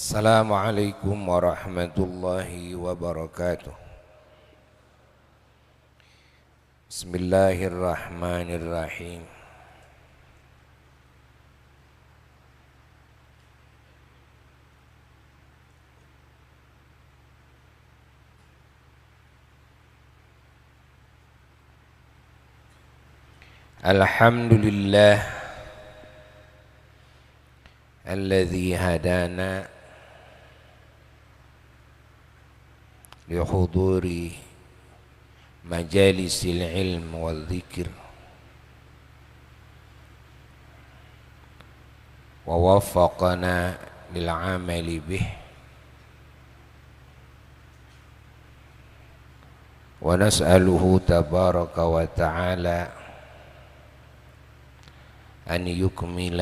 Assalamualaikum warahmatullahi wabarakatuh. Bismillahirrahmanirrahim. Alhamdulillah alladzi hadana لحضور مجالس العلم والذكر ووفقنا للعمل به ونسأله تبارك وتعالى أن يكمل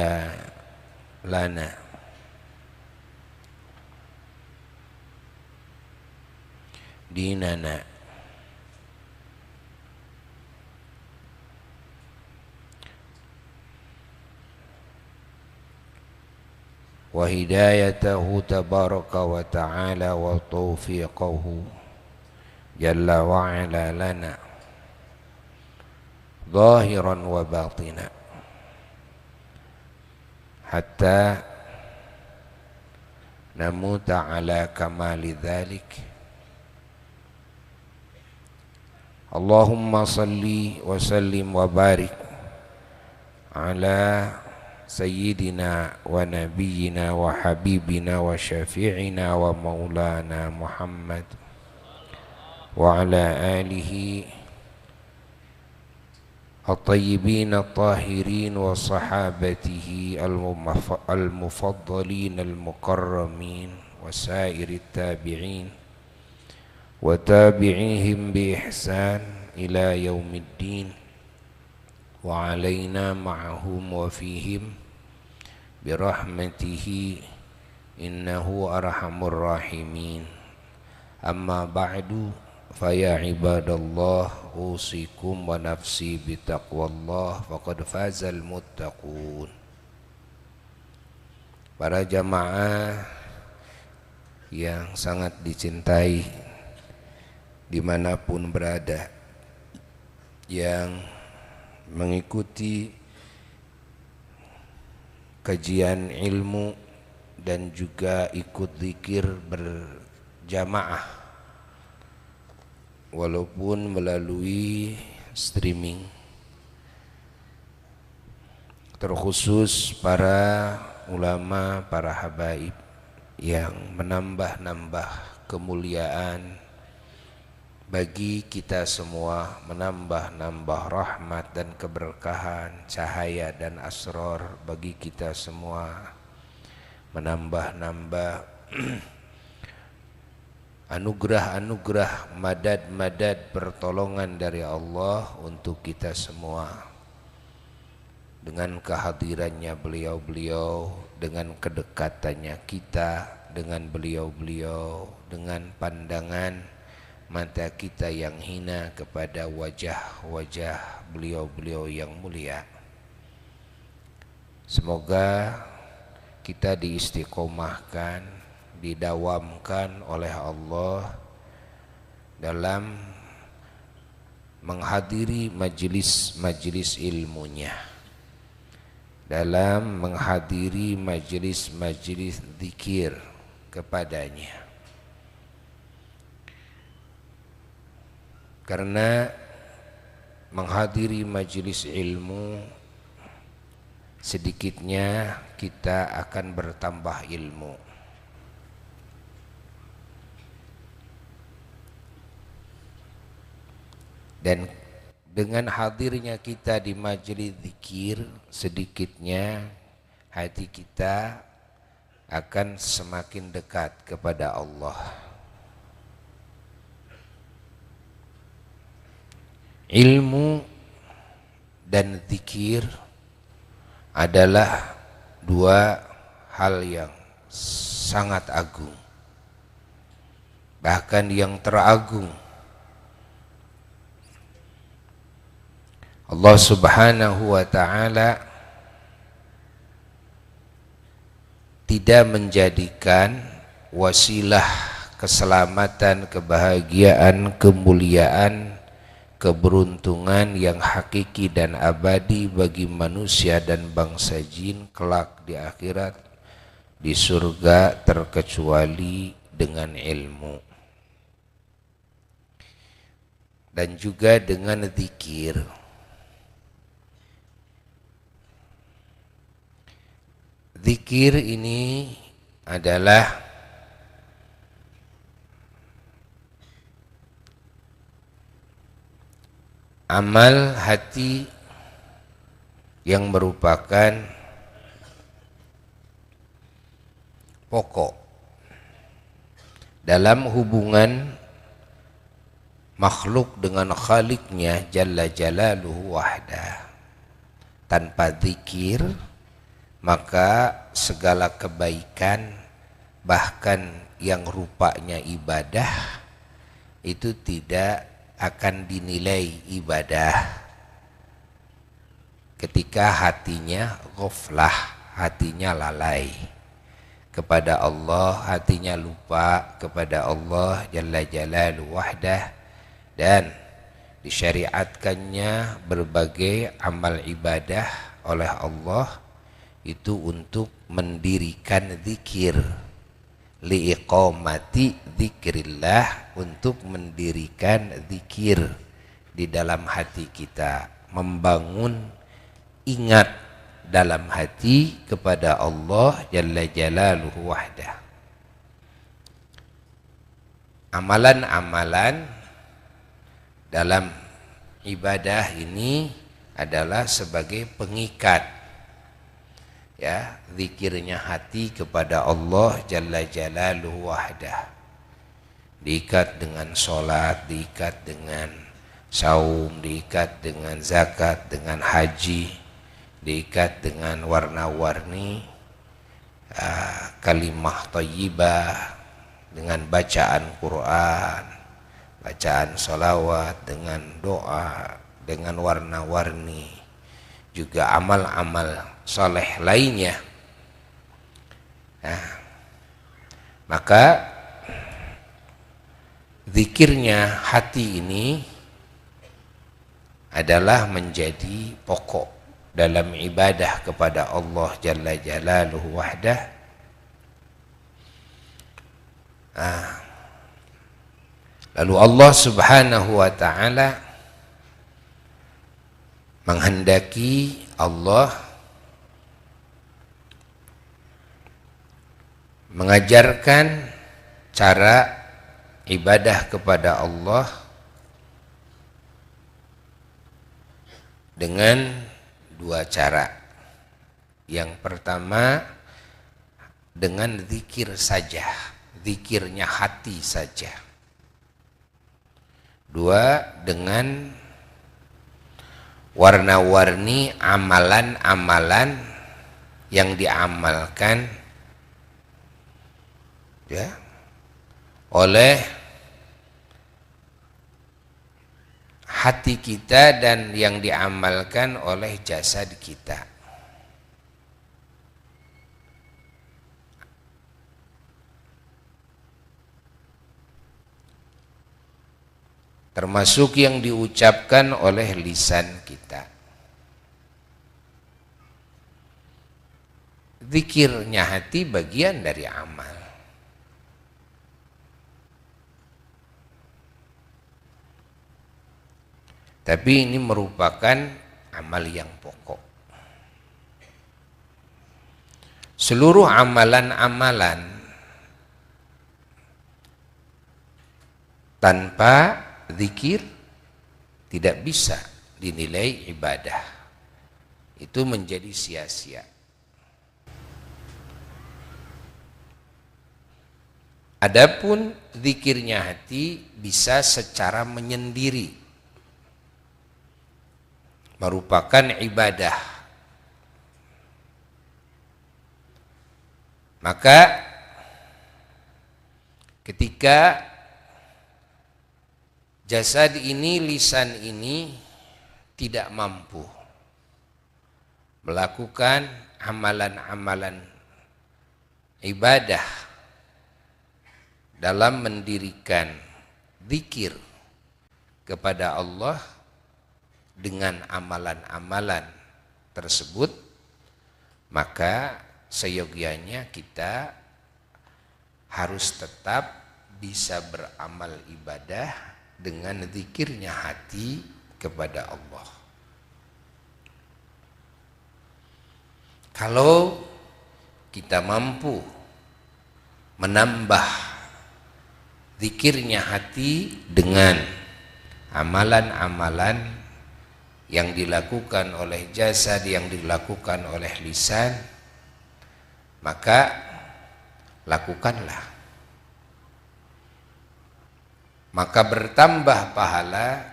لنا ديننا وهدايته تبارك وتعالى وتوفيقه جل وعلا لنا ظاهرا وباطنا حتى نموت على كمال ذلك. Allahumma salli wa sallim wa barik ala sayyidina wa nabiyyina wa habibina wa syafi'ina wa maulana Muhammad wa ala alihi at-tayyibin at-tahirin wa sahabatihi al-mufaddalin al-mukarramin wa sairi tabi'in wa tabi'ihim bi ihsan ila yaumiddin wa alaina ma'ahum wa fihim bi rahmatihi innahu arhamur rahimin. Amma ba'du fa ya ibadallah usikum wa nafsi bi taqwallah faqad fazal muttaqun. Para jamaah yang sangat dicintai dimanapun berada, yang mengikuti kajian ilmu dan juga ikut zikir berjamaah walaupun melalui streaming, terkhusus para ulama, para habaib yang menambah-nambah kemuliaan bagi kita semua, menambah-nambah rahmat dan keberkahan, cahaya dan asrar bagi kita semua, menambah-nambah anugerah-anugerah, madad-madad pertolongan dari Allah untuk kita semua. Dengan kehadirannya beliau-beliau, dengan kedekatannya kita dengan beliau-beliau, dengan pandangan mata kita yang hina kepada wajah-wajah beliau-beliau yang mulia. Semoga kita diistiqomahkan, didawamkan oleh Allah dalam menghadiri majelis-majelis ilmunya, dalam menghadiri majelis-majelis zikir kepadanya. Karena menghadiri majelis ilmu, sedikitnya kita akan bertambah ilmu. Dan dengan hadirnya kita di majelis zikir, sedikitnya hati kita akan semakin dekat kepada Allah. Ilmu dan zikir adalah dua hal yang sangat agung, bahkan yang teragung. Allah Subhanahu wa ta'ala tidak menjadikan wasilah keselamatan, kebahagiaan, kemuliaan, keberuntungan yang hakiki dan abadi bagi manusia dan bangsa jin kelak di akhirat, di surga, terkecuali dengan ilmu dan juga dengan zikir. Zikir ini adalah amal hati yang merupakan pokok dalam hubungan makhluk dengan Khaliknya Jalla Jalaluhu wahdah. Tanpa zikir maka segala kebaikan bahkan yang rupanya ibadah itu tidak akan dinilai ibadah ketika hatinya ghaflah, hatinya lalai kepada Allah, hatinya lupa kepada Allah Jalla Jalaluhu wahdah. Dan disyariatkannya berbagai amal ibadah oleh Allah itu untuk mendirikan zikir, liiqamati dzikrillah, untuk mendirikan zikir di dalam hati kita, membangun ingat dalam hati kepada Allah Jalla Jalaluhu wahdah. Amalan-amalan dalam ibadah ini adalah sebagai pengikat, ya, zikirnya hati kepada Allah Jalla Jalaluhu wahdah. Diikat dengan sholat, diikat dengan saum, diikat dengan zakat, dengan haji, diikat dengan warna-warni kalimah thayyibah, dengan bacaan Quran, bacaan sholawat, dengan doa, dengan warna-warni, juga amal-amal soleh lainnya. Nah, maka zikirnya hati ini adalah menjadi pokok dalam ibadah kepada Allah Jalla Jalaluhu wahdah. Lalu Allah Subhanahu wa ta'ala menghendaki Allah mengajarkan cara ibadah kepada Allah dengan dua cara. Yang pertama dengan zikir saja, zikirnya hati saja. Dua, dengan warna-warni amalan-amalan yang diamalkan, ya, oleh hati kita dan yang diamalkan oleh jasad kita. Termasuk yang diucapkan oleh lisan kita. Zikirnya hati bagian dari amal. Tapi ini merupakan amal yang pokok. Seluruh amalan-amalan tanpa zikir tidak bisa dinilai ibadah. Itu menjadi sia-sia. Adapun zikirnya hati bisa secara menyendiri, merupakan ibadah. Maka ketika jasad ini, lisan ini tidak mampu melakukan amalan-amalan ibadah dalam mendirikan zikir kepada Allah dengan amalan-amalan tersebut, maka seyogianya kita harus tetap bisa beramal ibadah dengan zikirnya hati kepada Allah. Kalau kita mampu menambah zikirnya hati dengan amalan-amalan yang dilakukan oleh jasad, yang dilakukan oleh lisan, maka lakukanlah. Maka bertambah pahala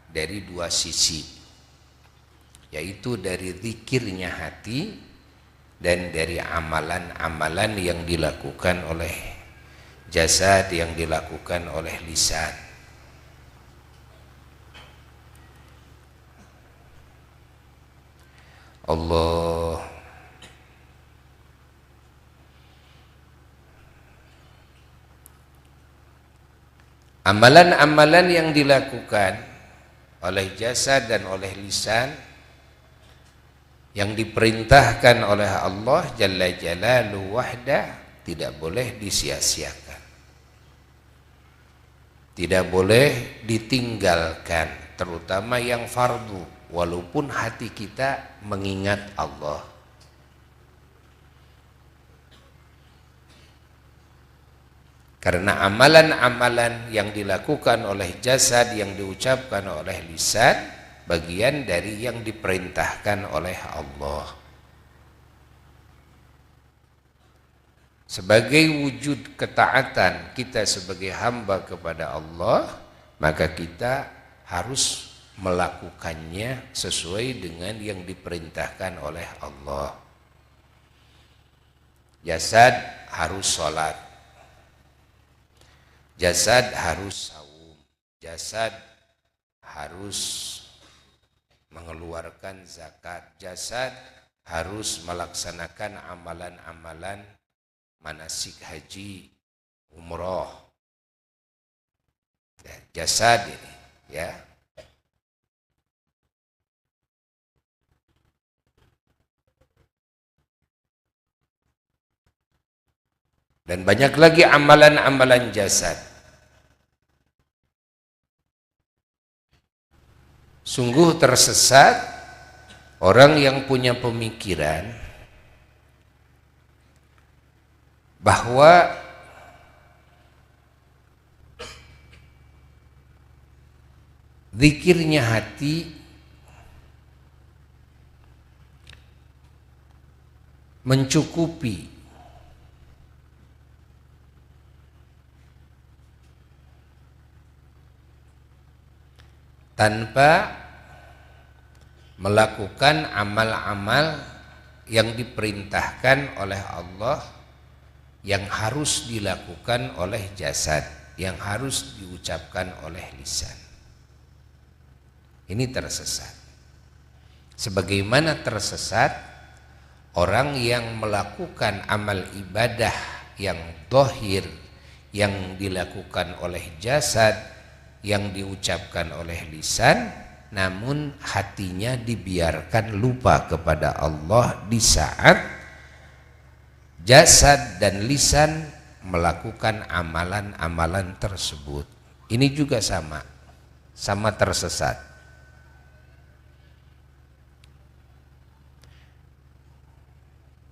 dari dua sisi, yaitu dari zikirnya hati dan dari amalan-amalan yang dilakukan oleh jasad, yang dilakukan oleh lisan. Allah amalan-amalan yang dilakukan oleh jasad dan oleh lisan yang diperintahkan oleh Allah Jalla Jalaluhu wahda tidak boleh disia-siakan, tidak boleh ditinggalkan, terutama yang fardu, walaupun hati kita mengingat Allah. Karena amalan-amalan yang dilakukan oleh jasad, yang diucapkan oleh lisan, bagian dari yang diperintahkan oleh Allah. Sebagai wujud ketaatan kita sebagai hamba kepada Allah, maka kita harus melakukannya sesuai dengan yang diperintahkan oleh Allah. Jasad harus sholat, jasad harus saum, jasad harus mengeluarkan zakat, jasad harus melaksanakan amalan-amalan manasik haji, umroh. Jasad ini, ya. Dan banyak lagi amalan-amalan jasad. Sungguh tersesat orang yang punya pemikiran bahwa zikirnya hati mencukupi tanpa melakukan amal-amal yang diperintahkan oleh Allah, yang harus dilakukan oleh jasad, yang harus diucapkan oleh lisan. Ini tersesat. Sebagaimana tersesat orang yang melakukan amal ibadah yang zahir, yang dilakukan oleh jasad, yang diucapkan oleh lisan, namun hatinya dibiarkan lupa kepada Allah di saat jasad dan lisan melakukan amalan-amalan tersebut. Ini juga sama tersesat.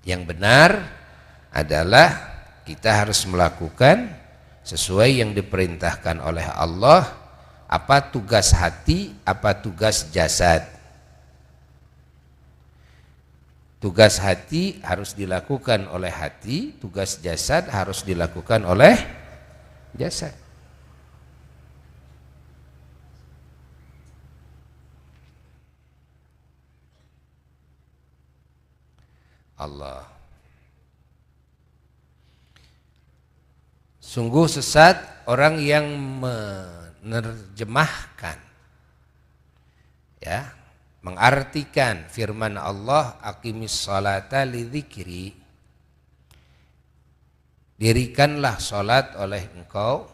Yang benar adalah kita harus melakukan sesuai yang diperintahkan oleh Allah. Apa tugas hati, apa tugas jasad. Tugas hati harus dilakukan oleh hati, tugas jasad harus dilakukan oleh jasad. Allah. Sungguh sesat orang yang menerjemahkan, ya, mengartikan firman Allah aqimis sholata lidzikri dirikanlah salat oleh engkau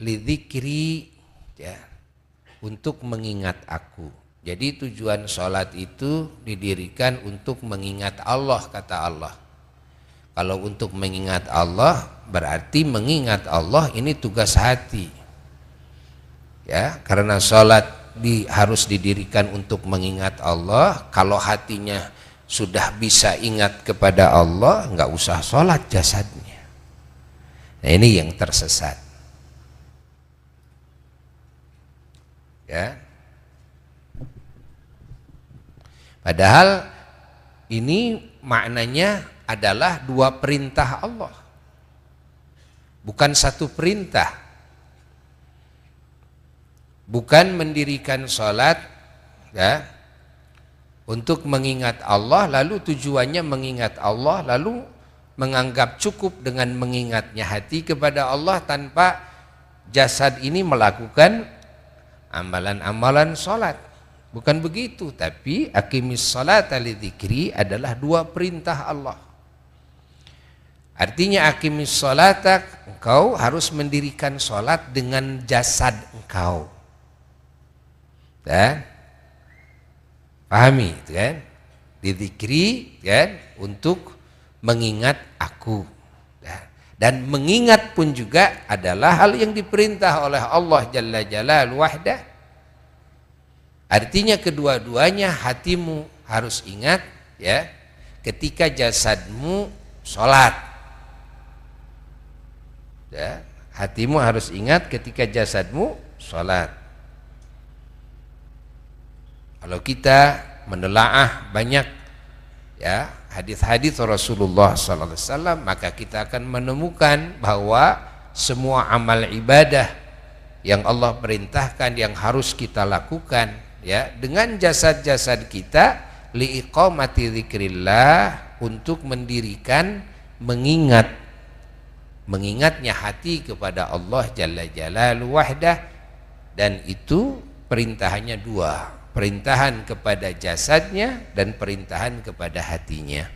lidzikri, ya, untuk mengingat aku. Jadi tujuan salat itu didirikan untuk mengingat Allah, kata Allah. Kalau untuk mengingat Allah berarti mengingat Allah ini tugas hati. Ya, karena salat harus didirikan untuk mengingat Allah. Kalau hatinya sudah bisa ingat kepada Allah, nggak usah sholat jasadnya. Nah, ini yang tersesat. Ya. Padahal ini maknanya adalah dua perintah Allah, bukan satu perintah. Bukan mendirikan sholat, ya, untuk mengingat Allah, lalu tujuannya mengingat Allah, lalu menganggap cukup dengan mengingatnya hati kepada Allah tanpa jasad ini melakukan amalan-amalan sholat. Bukan begitu, tapi aqimis sholata lidzikri adalah dua perintah Allah. Artinya aqimis sholata, engkau harus mendirikan sholat dengan jasad engkau. Dan pahami itu kan, lidzikri kan, untuk mengingat aku. Dan mengingat pun juga adalah hal yang diperintah oleh Allah Jalla Jalaluhu wahdah. Artinya kedua-duanya hatimu harus ingat, ya, ketika jasadmu sholat, ya, hatimu harus ingat ketika jasadmu sholat. Kalau kita menelaah banyak, ya, hadis-hadis Rasulullah SAW, maka kita akan menemukan bahwa semua amal ibadah yang Allah perintahkan yang harus kita lakukan, ya, dengan jasad-jasad kita, liiqamati dzikrillah, untuk mendirikan mengingatnya hati kepada Allah Jalla Jalaluhu wahdah. Dan itu perintahannya dua, perintahan kepada jasadnya dan perintahan kepada hatinya.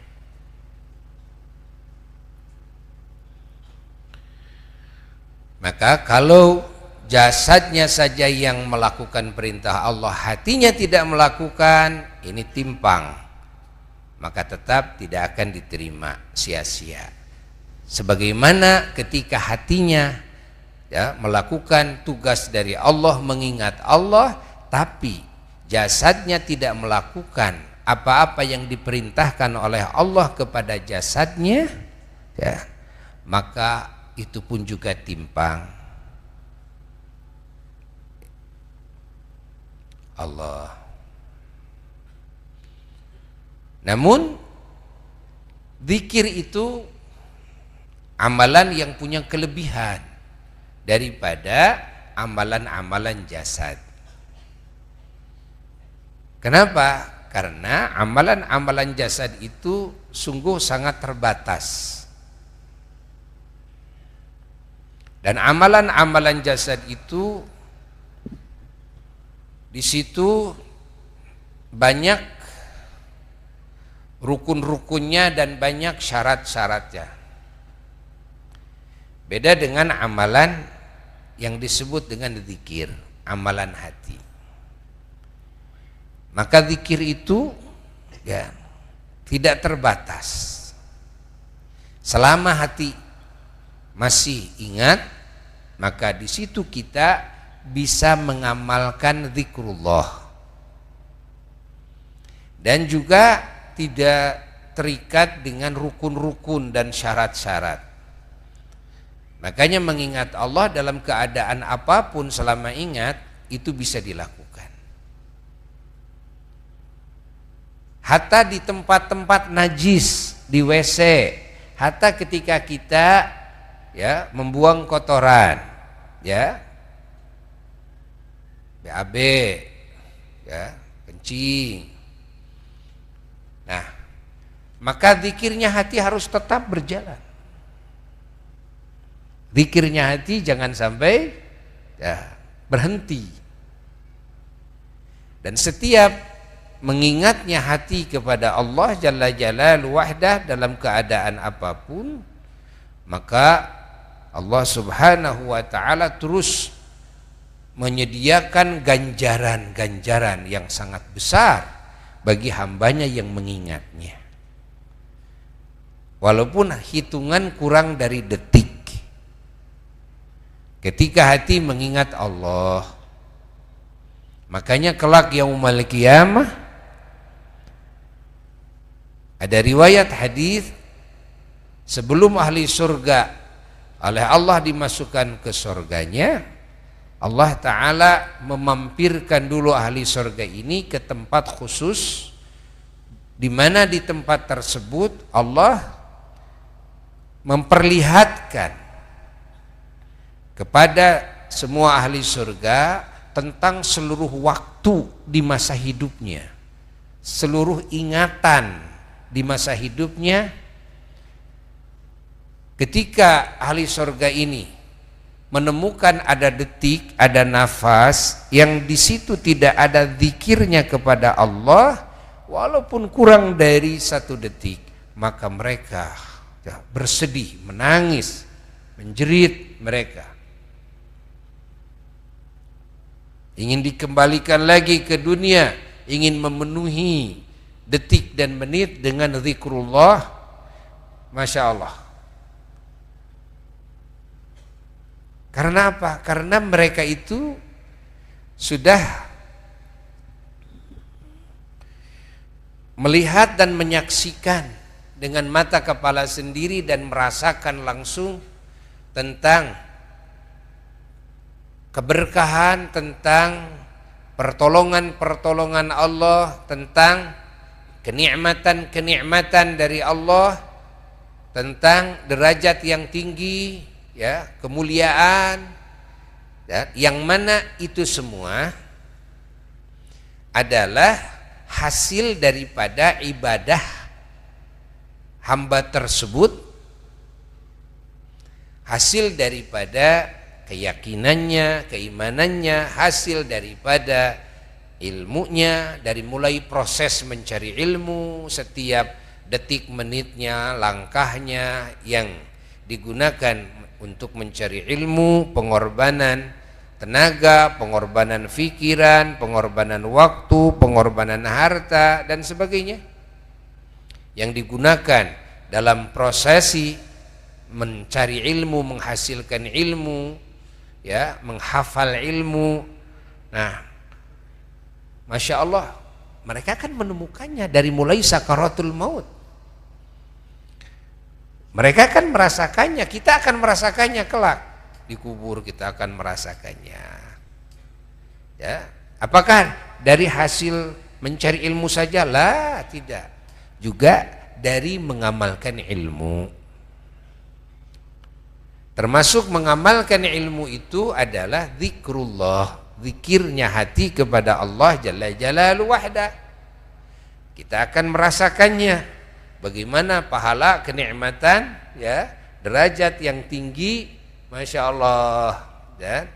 Maka kalau jasadnya saja yang melakukan perintah Allah, hatinya tidak melakukan, ini timpang, maka tetap tidak akan diterima, sia-sia. Sebagaimana ketika hatinya, ya, melakukan tugas dari Allah, mengingat Allah, tapi jasadnya tidak melakukan apa-apa yang diperintahkan oleh Allah kepada jasadnya, ya, maka itu pun juga timpang. Allah. Namun zikir itu amalan yang punya kelebihan daripada amalan-amalan jasad. Kenapa? Karena amalan-amalan jasad itu sungguh sangat terbatas. Dan amalan-amalan jasad itu di situ banyak rukun-rukunnya dan banyak syarat-syaratnya. Beda dengan amalan yang disebut dengan zikir, amalan hati. Maka zikir itu, ya, tidak terbatas. Selama hati masih ingat, maka di situ kita bisa mengamalkan zikrullah. Dan juga tidak terikat dengan rukun-rukun dan syarat-syarat. Makanya mengingat Allah dalam keadaan apapun selama ingat itu bisa dilakukan. Hatta di tempat-tempat najis, di WC, hatta ketika kita, ya, membuang kotoran, ya, BAB, ya, kencing. Nah, maka zikirnya hati harus tetap berjalan. Zikirnya hati jangan sampai, ya, berhenti. Dan setiap mengingatnya hati kepada Allah Jalla Jalaluhu wahdah dalam keadaan apapun, maka Allah Subhanahu wa ta'ala terus menyediakan ganjaran-ganjaran yang sangat besar bagi hambanya yang mengingatnya, walaupun hitungan kurang dari detik. Ketika hati mengingat Allah, makanya kelak yaumul qiyamah ada riwayat hadis, sebelum ahli surga oleh Allah dimasukkan ke surganya, Allah Ta'ala memampirkan dulu ahli surga ini ke tempat khusus, di mana di tempat tersebut Allah memperlihatkan kepada semua ahli surga tentang seluruh waktu di masa hidupnya, seluruh ingatan di masa hidupnya. Ketika ahli surga ini menemukan ada detik, ada nafas yang di situ tidak ada zikirnya kepada Allah, walaupun kurang dari 1 detik, maka mereka bersedih, menangis, menjerit, mereka ingin dikembalikan lagi ke dunia, ingin memenuhi detik dan menit dengan zikrullah. Masya Allah. Karena apa? Karena mereka itu sudah melihat dan menyaksikan dengan mata kepala sendiri dan merasakan langsung tentang keberkahan, tentang pertolongan-pertolongan Allah, tentang kenikmatan-kenikmatan dari Allah, tentang derajat yang tinggi, ya, kemuliaan, ya, yang mana itu semua adalah hasil daripada ibadah hamba tersebut, hasil daripada keyakinannya, keimanannya, hasil daripada ilmunya, dari mulai proses mencari ilmu, setiap detik menitnya, langkahnya yang digunakan untuk mencari ilmu, pengorbanan tenaga, pengorbanan pikiran, pengorbanan waktu, pengorbanan harta dan sebagainya yang digunakan dalam prosesi mencari ilmu, menghasilkan ilmu, ya, menghafal ilmu. Nah, Masya Allah, mereka akan menemukannya dari mulai sakaratul maut. Mereka akan merasakannya, kita akan merasakannya kelak di kubur, kita akan merasakannya. Ya, apakah dari hasil mencari ilmu saja? Lah, tidak. Juga dari mengamalkan ilmu. Termasuk mengamalkan ilmu itu adalah zikrullah, zikirnya hati kepada Allah Jalla Jalaluhu wahda. Kita akan merasakannya, bagaimana pahala, kenikmatan, ya, derajat yang tinggi, Masya Allah, dan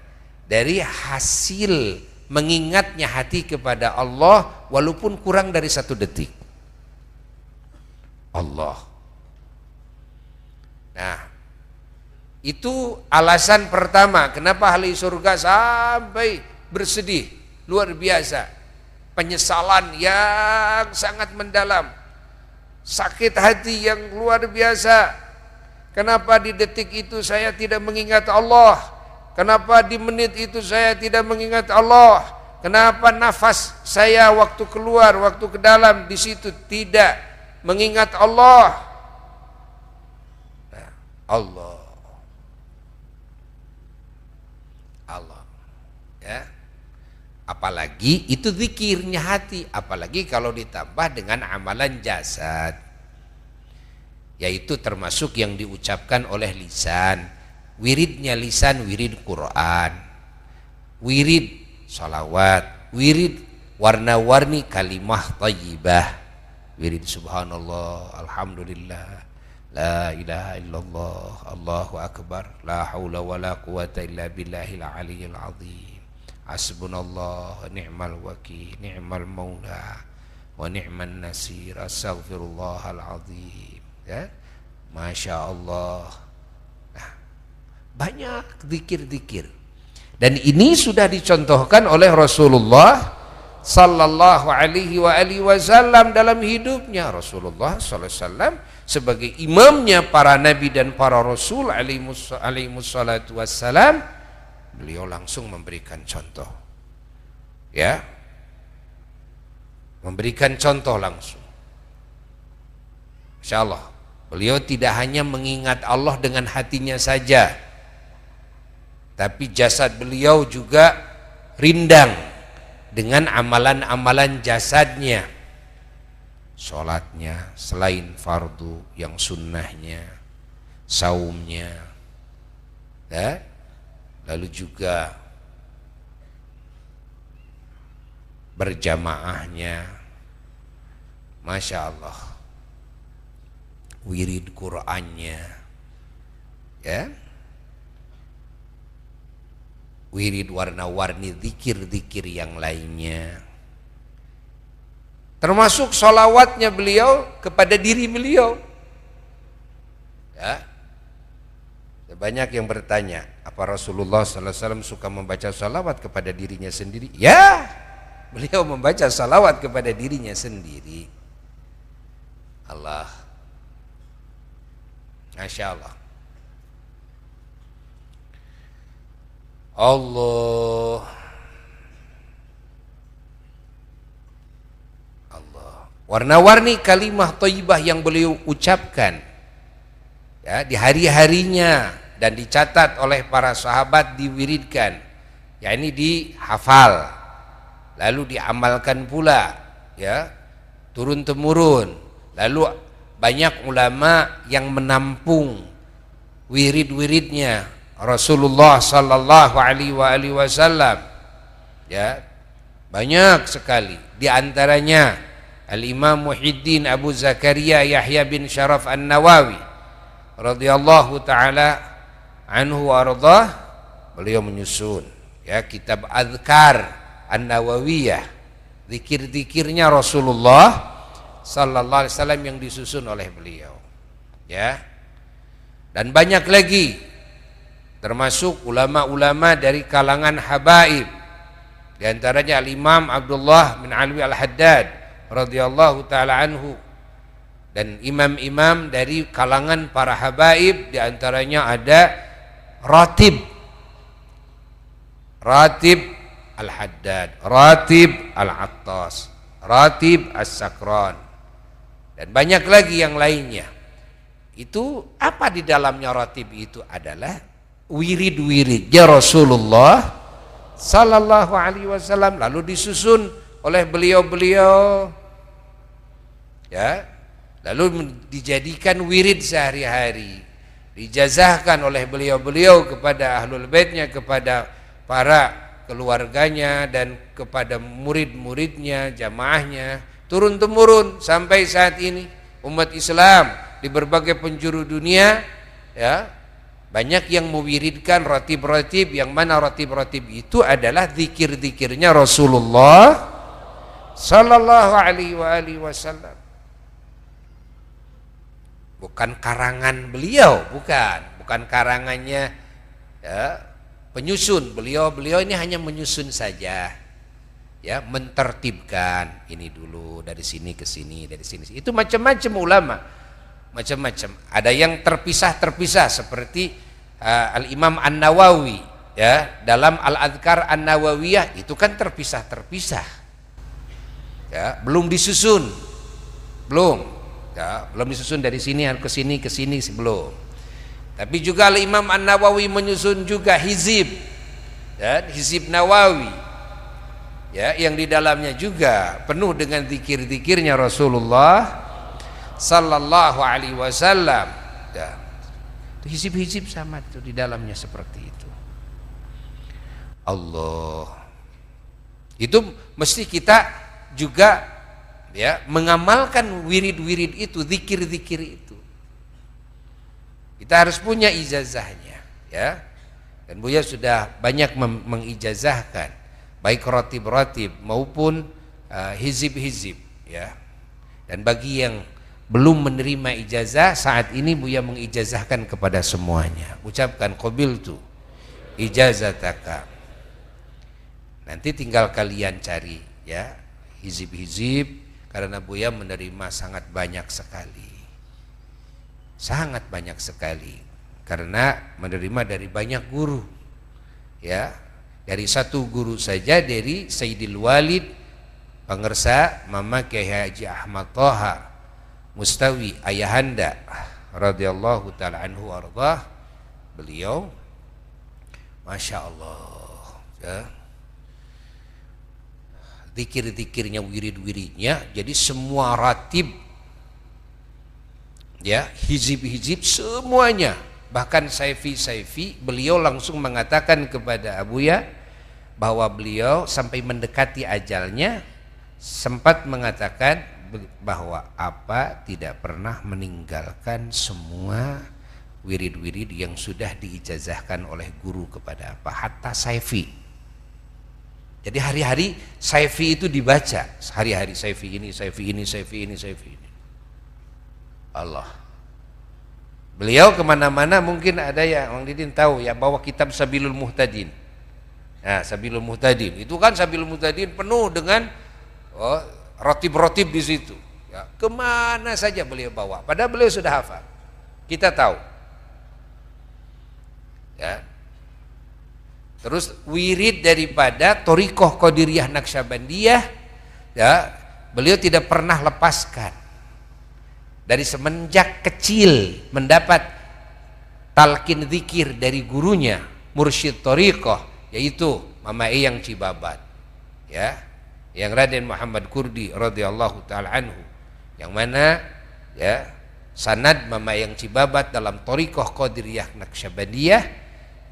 dari hasil mengingatnya hati kepada Allah walaupun kurang dari 1 detik. Allah. Nah, itu alasan pertama kenapa ahli surga sampai bersedih luar biasa, penyesalan yang sangat mendalam, sakit hati yang luar biasa. Kenapa di detik itu saya tidak mengingat Allah? Kenapa di menit itu saya tidak mengingat Allah? Kenapa nafas saya waktu keluar, waktu ke dalam di situ tidak mengingat Allah? Nah, Allah, ya. Apalagi itu zikirnya hati, apalagi kalau ditambah dengan amalan jasad, yaitu termasuk yang diucapkan oleh lisan. Wiridnya lisan, wirid Quran, wirid salawat, wirid warna-warni kalimah thayyibah, wirid subhanallah, alhamdulillah, la ilaha illallah, Allahu akbar, la haula wala quwata illa billahil aliyyil azim, hasbunallah wa ni'mal wakil, ni'mal maula wa ni'man nasir, astaghfirullahal azim, ya. Masya Allah, banyak zikir-zikir. Dan ini sudah dicontohkan oleh Rasulullah sallallahu alaihi wasallam dalam hidupnya. Rasulullah sallallahu alaihi wasallam sebagai imamnya para nabi dan para rasul alaihi salatu wassalam, beliau langsung memberikan contoh. Ya. Memberikan contoh langsung. Insyaallah beliau tidak hanya mengingat Allah dengan hatinya saja, tapi jasad beliau juga rindang dengan amalan-amalan jasadnya. Sholatnya selain fardu, yang sunnahnya, saumnya, ya? Lalu juga berjamaahnya, Masya Allah, wirid Qur'annya, ya, wirid warna-warni zikir-zikir yang lainnya, termasuk sholawatnya beliau kepada diri beliau. Ya, banyak yang bertanya, apa Rasulullah sallallahu alaihi wasallam suka membaca sholawat kepada dirinya sendiri? Ya, beliau membaca sholawat kepada dirinya sendiri. Allah, Masya Allah. Allah, warna-warni kalimah thayyibah yang beliau ucapkan, ya, di hari-harinya dan dicatat oleh para sahabat, diwiridkan, ya, ini dihafal lalu diamalkan pula, ya, turun temurun. Lalu banyak ulama yang menampung wirid-wiridnya Rasulullah sallallahu alaihi wasallam, ya, banyak sekali. Di antaranya Al-Imam Muhyiddin Abu Zakaria Yahya bin Sharaf An-Nawawi radhiyallahu taala anhu wa ardhah, beliau menyusun, ya, kitab Adhkar An-Nawawiyah, zikir-zikirnya Rasulullah sallallahu alaihi wasallam yang disusun oleh beliau, ya. Dan banyak lagi, termasuk ulama-ulama dari kalangan habaib, di antaranya Al-Imam Abdullah bin Alwi Al-Haddad radhiyallahu taala anhu, dan imam-imam dari kalangan para habaib, di antaranya ada Ratib Al-Haddad, Ratib Al-Attas, Ratib As-Sakran, dan banyak lagi yang lainnya. Itu apa di dalamnya? Ratib itu adalah wirid-wiridnya Rasulullah sallallahu alaihi wasallam, lalu disusun oleh beliau-beliau, ya, lalu dijadikan wirid sehari-hari, dijazahkan oleh beliau-beliau kepada ahlul baitnya, kepada para keluarganya, dan kepada murid-muridnya, jamaahnya, turun temurun sampai saat ini. Umat Islam di berbagai penjuru dunia, ya, banyak yang mewiridkan ratib-ratib, yang mana ratib-ratib itu adalah zikir-zikirnya Rasulullah sallallahu alaihi wasallam. Bukan karangan beliau, bukan karangannya, ya, penyusun. Beliau ini hanya menyusun saja, ya, mentertibkan ini dulu, dari sini ke sini, dari sini. Itu macam-macam ulama, macam-macam. Ada yang terpisah seperti Al-Imam An-Nawawi, ya, dalam Al-Adhkar An-Nawawiyah itu kan terpisah, ya, belum disusun, belum disusun dari sini ke sini sebelum. Tapi juga Al-Imam An-Nawawi menyusun juga hizib, ya, hizib Nawawi, ya, yang di dalamnya juga penuh dengan zikir-zikirnya Rasulullah sallallahu alaihi wasallam, ya. Hizib-hizib sama itu di dalamnya seperti itu. Allah, itu mesti kita juga, ya, mengamalkan wirid-wirid itu, zikir-zikir itu. Kita harus punya ijazahnya, ya. Dan Buya sudah banyak mengijazahkan baik ratib-ratib maupun hizib-hizib, ya. Dan bagi yang belum menerima ijazah, saat ini Buya mengijazahkan kepada semuanya. Ucapkan qabiltu ijazataka. Nanti tinggal kalian cari ya hizib-hizib, karena Buya menerima sangat banyak sekali. Sangat banyak sekali. Karena menerima dari banyak guru. Ya, dari satu guru saja, dari Sayyidil Walid Pangersa Mama Kiai Haji Ahmad Thaha Mustawi ayahanda radhiyallahu taala anhu warḍah, beliau Masya Allah ya, zikir-zikirnya, wirid-wiridnya, jadi semua ratib ya, hizib-hizib semuanya, bahkan saifi beliau langsung mengatakan kepada Abuya bahwa beliau sampai mendekati ajalnya sempat mengatakan bahwa tidak pernah meninggalkan semua wirid-wirid yang sudah diijazahkan oleh guru kepada hatta saifi. Jadi hari-hari saifi itu dibaca, hari-hari saifi ini, saifi ini, saifi ini, saifi ini. Allah. Beliau kemana-mana, mungkin ada ya Bang Didin tahu ya, bawa kitab Sabilul Muhtadin. Nah, Sabilul Muhtadin itu kan, Sabilul Muhtadin penuh dengan rotib-rotib di situ. Ya, kemana saja beliau bawa. Padahal beliau sudah hafal. Kita tahu. Ya. Terus wirid daripada Thariqah Qadiriyah Naqsyabandiyah, ya, beliau tidak pernah lepaskan. Dari semenjak kecil mendapat talqin zikir dari gurunya, mursyid Thariqah, yaitu Mama Eyang Cibabat. Ya. Yang Raden Muhammad Kurdi radhiyallahu taala anhu, yang mana ya sanad Mama Eyang Cibabat dalam Thariqah Qadiriyah Naqsyabandiyah,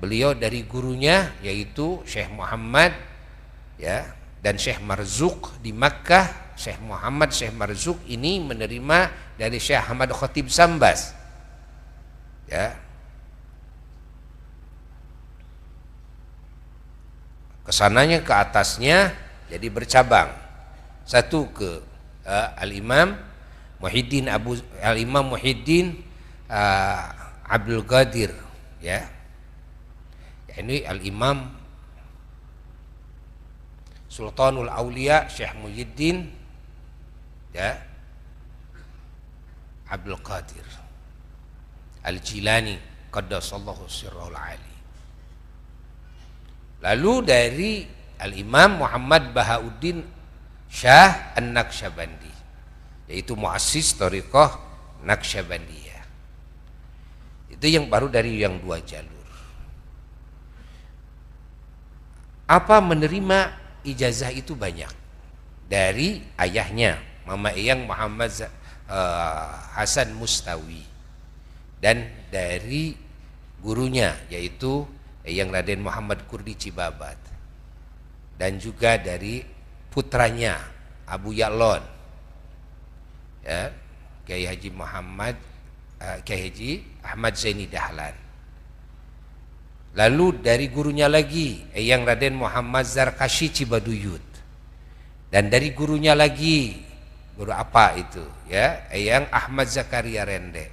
beliau dari gurunya yaitu Syekh Muhammad ya dan Syekh Marzuq di Makkah. Syekh Muhammad, Syekh Marzuq ini menerima dari Syekh Ahmad Khatib Sambas ya. Kesananya ke atasnya jadi bercabang. Satu ke Al-Imam Muhyiddin Abdul Qadir ya. Ini Al-Imam Sultanul Aulia Syekh Muhyiddin ya Abdul Qadir Al-Jilani qaddasallahu sirrahul ali. Lalu dari Al-Imam Muhammad Bahauddin Shah An-Naqsyabandi, yaitu muassis Thariqah Naqsyabandiyah. Itu yang baru dari yang dua jalur. Apa menerima ijazah itu banyak dari ayahnya Mama Eyang Muhammad Hasan Mustawi, dan dari gurunya yaitu Eyang Raden Muhammad Kurdi Cibabat, dan juga dari putranya Abu Ya'lon ya, Kiai Haji Ahmad Zaini Dahlan. Lalu dari gurunya lagi Eyang Raden Muhammad Zarkashi Cibaduyut, dan dari gurunya lagi guru apa itu ya, Eyang Ahmad Zakaria Rende.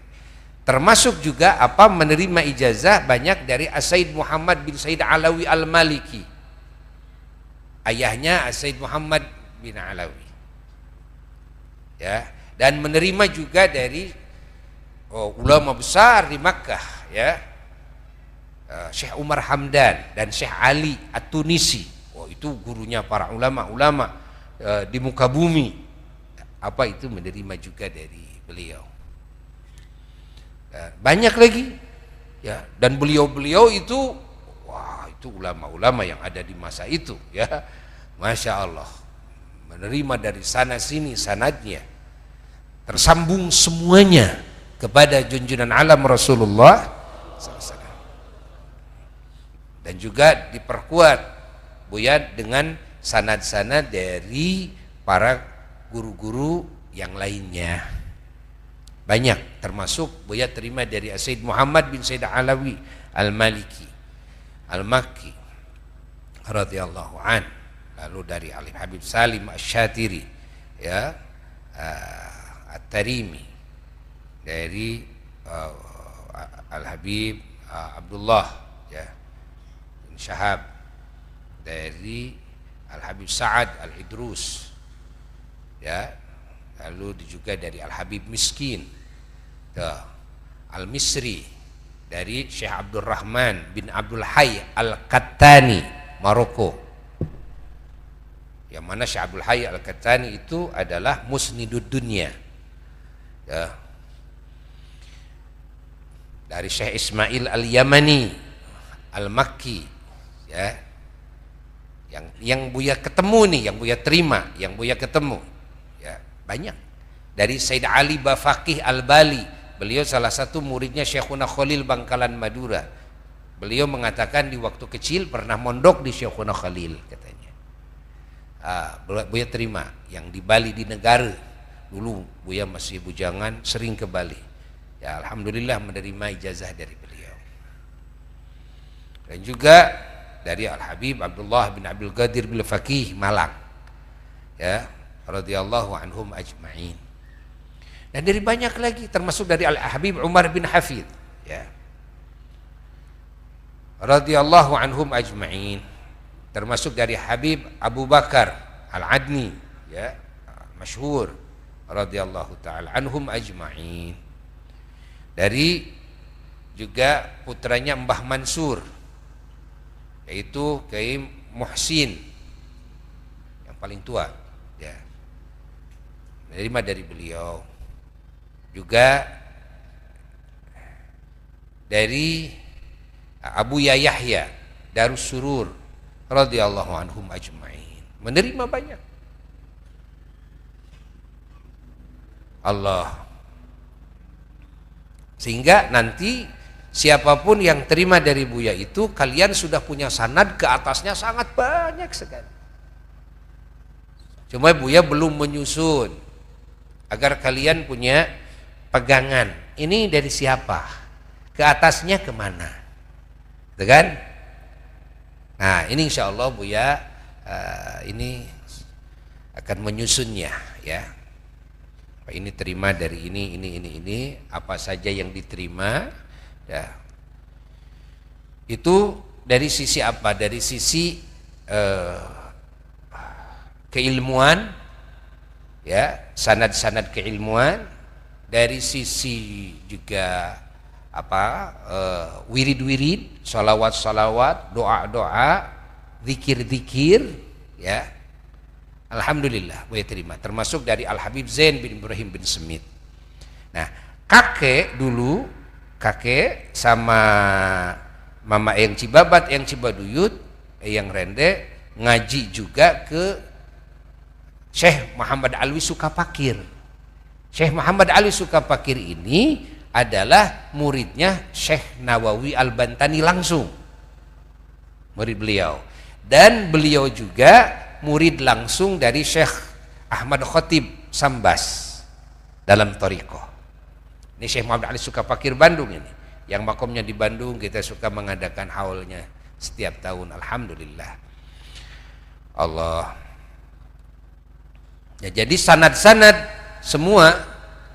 Termasuk juga menerima ijazah banyak dari As-Said Muhammad bin Said Alawi Al-Maliki, ayahnya As-Said Muhammad bin Alawi ya, dan menerima juga dari ulama besar di Makkah ya, Syekh Umar Hamdan dan Syekh Ali At-Tunisi. Itu gurunya para ulama-ulama di muka bumi. Itu menerima juga dari beliau. Banyak lagi ya, dan beliau-beliau itu itu ulama-ulama yang ada di masa itu ya. Masya Allah, menerima dari sana sini sanadnya, tersambung semuanya kepada junjungan alam Rasulullah SAW. Dan juga diperkuat Buya dengan sanad-sanad dari para guru-guru yang lainnya. Banyak, termasuk Buya terima dari Said Muhammad bin Said Alawi Al-Maliki Al-Makki radhiyallahu an. Lalu dari Alim Habib Salim Asy-Syatiri ya, At-Tarimi dari Al-Habib Abdullah ya bin Syahab, dari Al-Habib Sa'ad Al-Idrus ya, lalu juga dari Al-Habib Miskin Al-Misri, dari Syekh Abdurrahman bin Abdul Hayy Al-Qattani Maroko, yang mana Syekh Abdul Hayy Al-Qattani itu adalah musnidud dunya ya. Dari Syekh Ismail Al-Yamani Al-Makki ya, yang Buya ketemu nih, yang Buya terima, yang Buya ketemu ya, banyak. Dari Said Ali Bafaqih Al-Bali, beliau salah satu muridnya Syekhuna Khalil Bangkalan Madura. Beliau mengatakan di waktu kecil pernah mondok di Syekhuna Khalil katanya. Buya terima yang di Bali di negara. Dulu Buya masih bujangan, sering ke Bali. Ya, alhamdulillah menerima ijazah dari beliau. Dan juga dari Al-Habib Abdullah bin Abdul Qadir bil Faqih Malang. Ya, radhiyallahu anhum ajma'in. Dan dari banyak lagi, termasuk dari Al-Habib Umar bin Hafidh ya, radhiyallahu anhum ajma'in. Termasuk dari Habib Abu Bakar Al-Adni ya, masyhur, radhiyallahu taala anhum ajma'in. Dari juga putranya Mbah Mansur, yaitu Kiai Muhsin yang paling tua ya, menerima dari beliau. Juga dari Abu Yahya Darus Surur radhiyallahu anhum ajma'in, menerima banyak. Allah, sehingga nanti siapapun yang terima dari Buya itu, kalian sudah punya sanad ke atasnya sangat banyak sekali. Cuma Buya belum menyusun agar kalian punya pegangan. Ini dari siapa? Ke atasnya kemana? Gitu kan? Nah, ini insya Allah Buya ini akan menyusunnya ya. Ini terima dari ini, apa saja yang diterima ya. Itu dari sisi apa? Dari sisi keilmuan ya, sanad-sanad keilmuan. Dari sisi juga apa, wirid-wirid, salawat-salawat, doa-doa, zikir-zikir ya. Alhamdulillah Buya terima, termasuk dari Al-Habib Zain bin Ibrahim bin Semit. Nah, kakek dulu, kakek sama mama yang Cibabat, yang Cibaduyut, yang Rende, ngaji juga ke Syekh Muhammad Alwi Sukapakir. Syekh Muhammad Alwi Sukapakir ini adalah muridnya Syekh Nawawi Al-Bantani langsung, murid beliau. Dan beliau juga murid langsung dari Syekh Ahmad Khotib Sambas dalam thariqah. Ini Syekh Muhammad Ali Sukapakir Bandung ini, yang makomnya di Bandung. Kita suka mengadakan haulnya setiap tahun, alhamdulillah. Allah ya, jadi sanad-sanad semua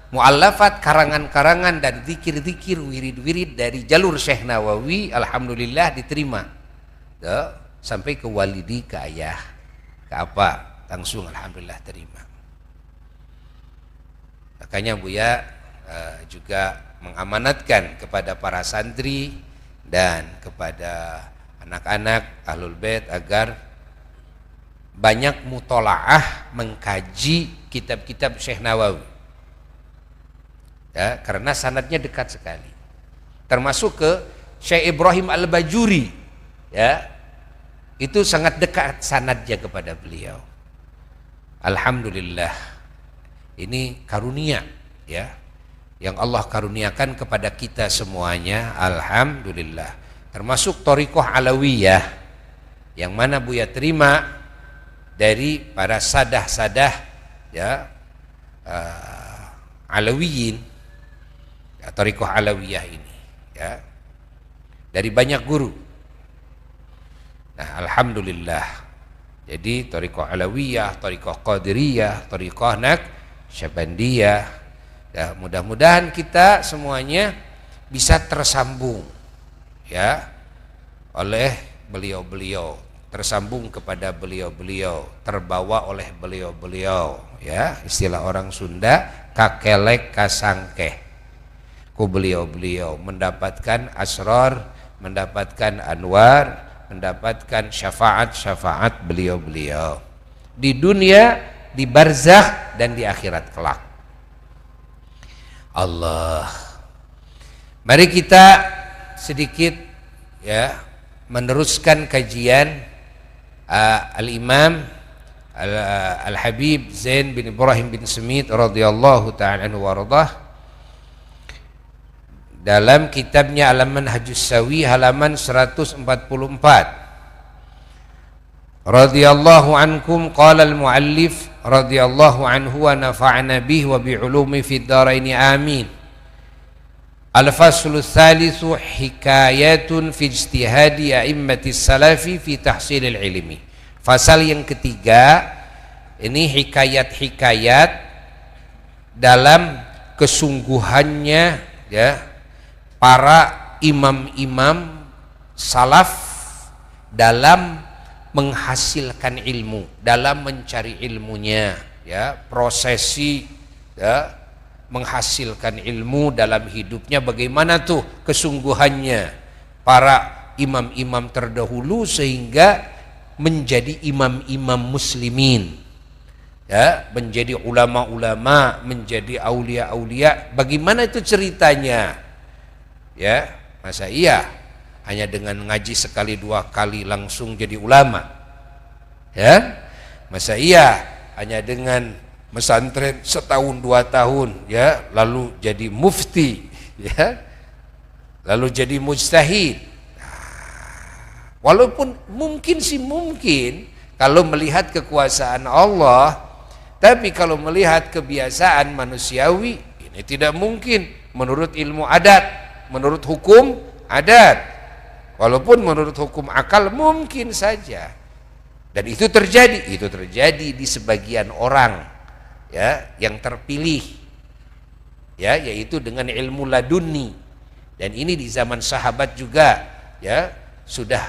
mu'allafat, karangan-karangan dan zikir-zikir, wirid-wirid dari jalur Syekh Nawawi alhamdulillah diterima ya, sampai ke walidi, ke ayah, ke apa, langsung alhamdulillah terima. Makanya Buya juga mengamanatkan kepada para santri dan kepada anak-anak Ahlul Bait agar banyak mutolaah, mengkaji kitab-kitab Syekh Nawawi ya, karena sanadnya dekat sekali, termasuk ke Syekh Ibrahim Al-Bajuri ya, itu sangat dekat sanadnya kepada beliau. Alhamdulillah, ini karunia ya, yang Allah karuniakan kepada kita semuanya, alhamdulillah. Termasuk thariqah Alawiyah yang mana Buya terima dari para sadah-sadah ya, Alawiyin ya, thariqah Alawiyah ini ya, dari banyak guru. Nah, alhamdulillah. Jadi thariqah Alawiyah, thariqah Qadiriyah, thariqah Naqsyabandiyah Ya, mudah-mudahan kita semuanya bisa tersambung ya oleh beliau-beliau, tersambung kepada beliau-beliau, terbawa oleh beliau-beliau ya, istilah orang Sunda kakelek kasangkeh ku beliau-beliau, mendapatkan asrar, mendapatkan anwar, mendapatkan syafaat-syafaat beliau-beliau di dunia, di barzakh dan di akhirat kelak. Allah. Mari kita sedikit ya meneruskan kajian Al-Imam Al-Habib Zain bin Ibrahim bin Smith radhiyallahu ta'ala anhu warḍah dalam kitabnya Al-Manhajus Sawi halaman 144. Radhiyallahu ankum qala al-muallif radhiyallahu anhu wa nafa'ana bihi wa bi'ulumi fid dharain amin. Al-faslu tsalitsu hikayatun fi ijtihadi a'immatis salafi fi tahsilil ilmi. Fasal yang ketiga ini hikayat-hikayat dalam kesungguhannya ya para imam-imam salaf dalam menghasilkan ilmu, dalam mencari ilmunya ya, prosesi ya menghasilkan ilmu dalam hidupnya, bagaimana tuh kesungguhannya para imam-imam terdahulu sehingga menjadi imam-imam muslimin ya, menjadi ulama-ulama, menjadi aulia-aulia. Bagaimana itu ceritanya ya? Masa iya hanya dengan ngaji sekali dua kali langsung jadi ulama ya? Masa iya hanya dengan mesantren setahun dua tahun ya lalu jadi mufti ya, lalu jadi mujtahid? Walaupun mungkin sih mungkin kalau melihat kekuasaan Allah, tapi kalau melihat kebiasaan manusiawi ini tidak mungkin menurut ilmu adat, menurut hukum adat. Walaupun menurut hukum akal mungkin saja. Dan itu terjadi di sebagian orang ya yang terpilih ya, yaitu dengan ilmu laduni. Dan ini di zaman sahabat juga ya sudah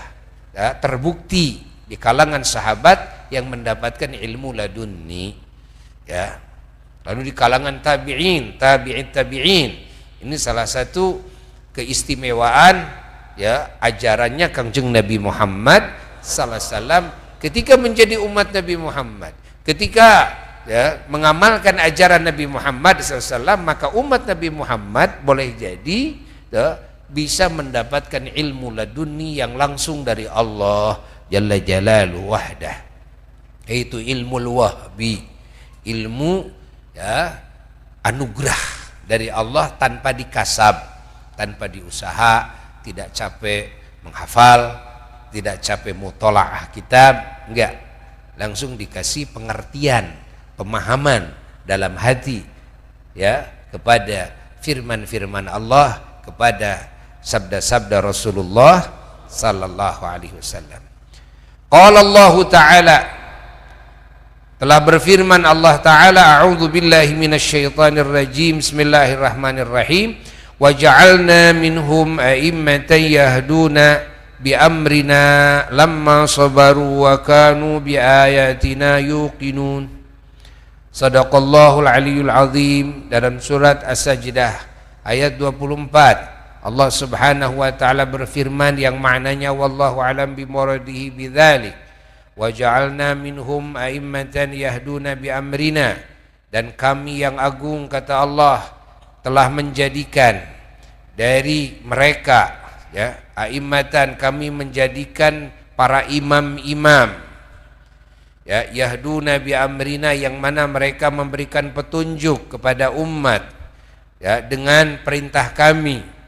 ya, terbukti di kalangan sahabat yang mendapatkan ilmu laduni ya. Lalu di kalangan tabi'in ini salah satu keistimewaan ya ajarannya Kangjeng Nabi Muhammad sallallahu alaihi wasallam ketika menjadi umat Nabi Muhammad, ketika ya mengamalkan ajaran Nabi Muhammad sallallahu alaihi wasallam, maka umat Nabi Muhammad boleh jadi ya, bisa mendapatkan ilmu laduni yang langsung dari Allah Jalla Jalaluhu wahdah, yaitu ilmu wahbi, ilmu ya anugerah dari Allah tanpa dikasab, tanpa diusaha, tidak capek menghafal, tidak capek mutolaah kitab, enggak, langsung dikasih pengertian, pemahaman dalam hati ya kepada firman-firman Allah, kepada sabda-sabda Rasulullah sallallahu alaihi wasallam. Qala Allah Ta'ala, telah berfirman Allah Ta'ala, a'udzu billahi minasyaitonir rajim, bismillahirrahmanirrahim, wa ja'alna minhum a'immatan yahduna bi amrina lamma sabaru wa kanu bi ayatina yuqinun. Sadaqallahul aliyul azim. Dalam surat As-Sajdah ayat 24 Allah subhanahu wa ta'ala berfirman yang maknanya wallahu alam bimuradihi bidzalik, wa ja'alna minhum a'immatan yahduna bi amrina, dan kami yang agung kata Allah telah menjadikan dari mereka ya a'immatan, kami menjadikan para imam-imam ya yahduna bi amrina, yang mana mereka memberikan petunjuk kepada umat ya dengan perintah kami.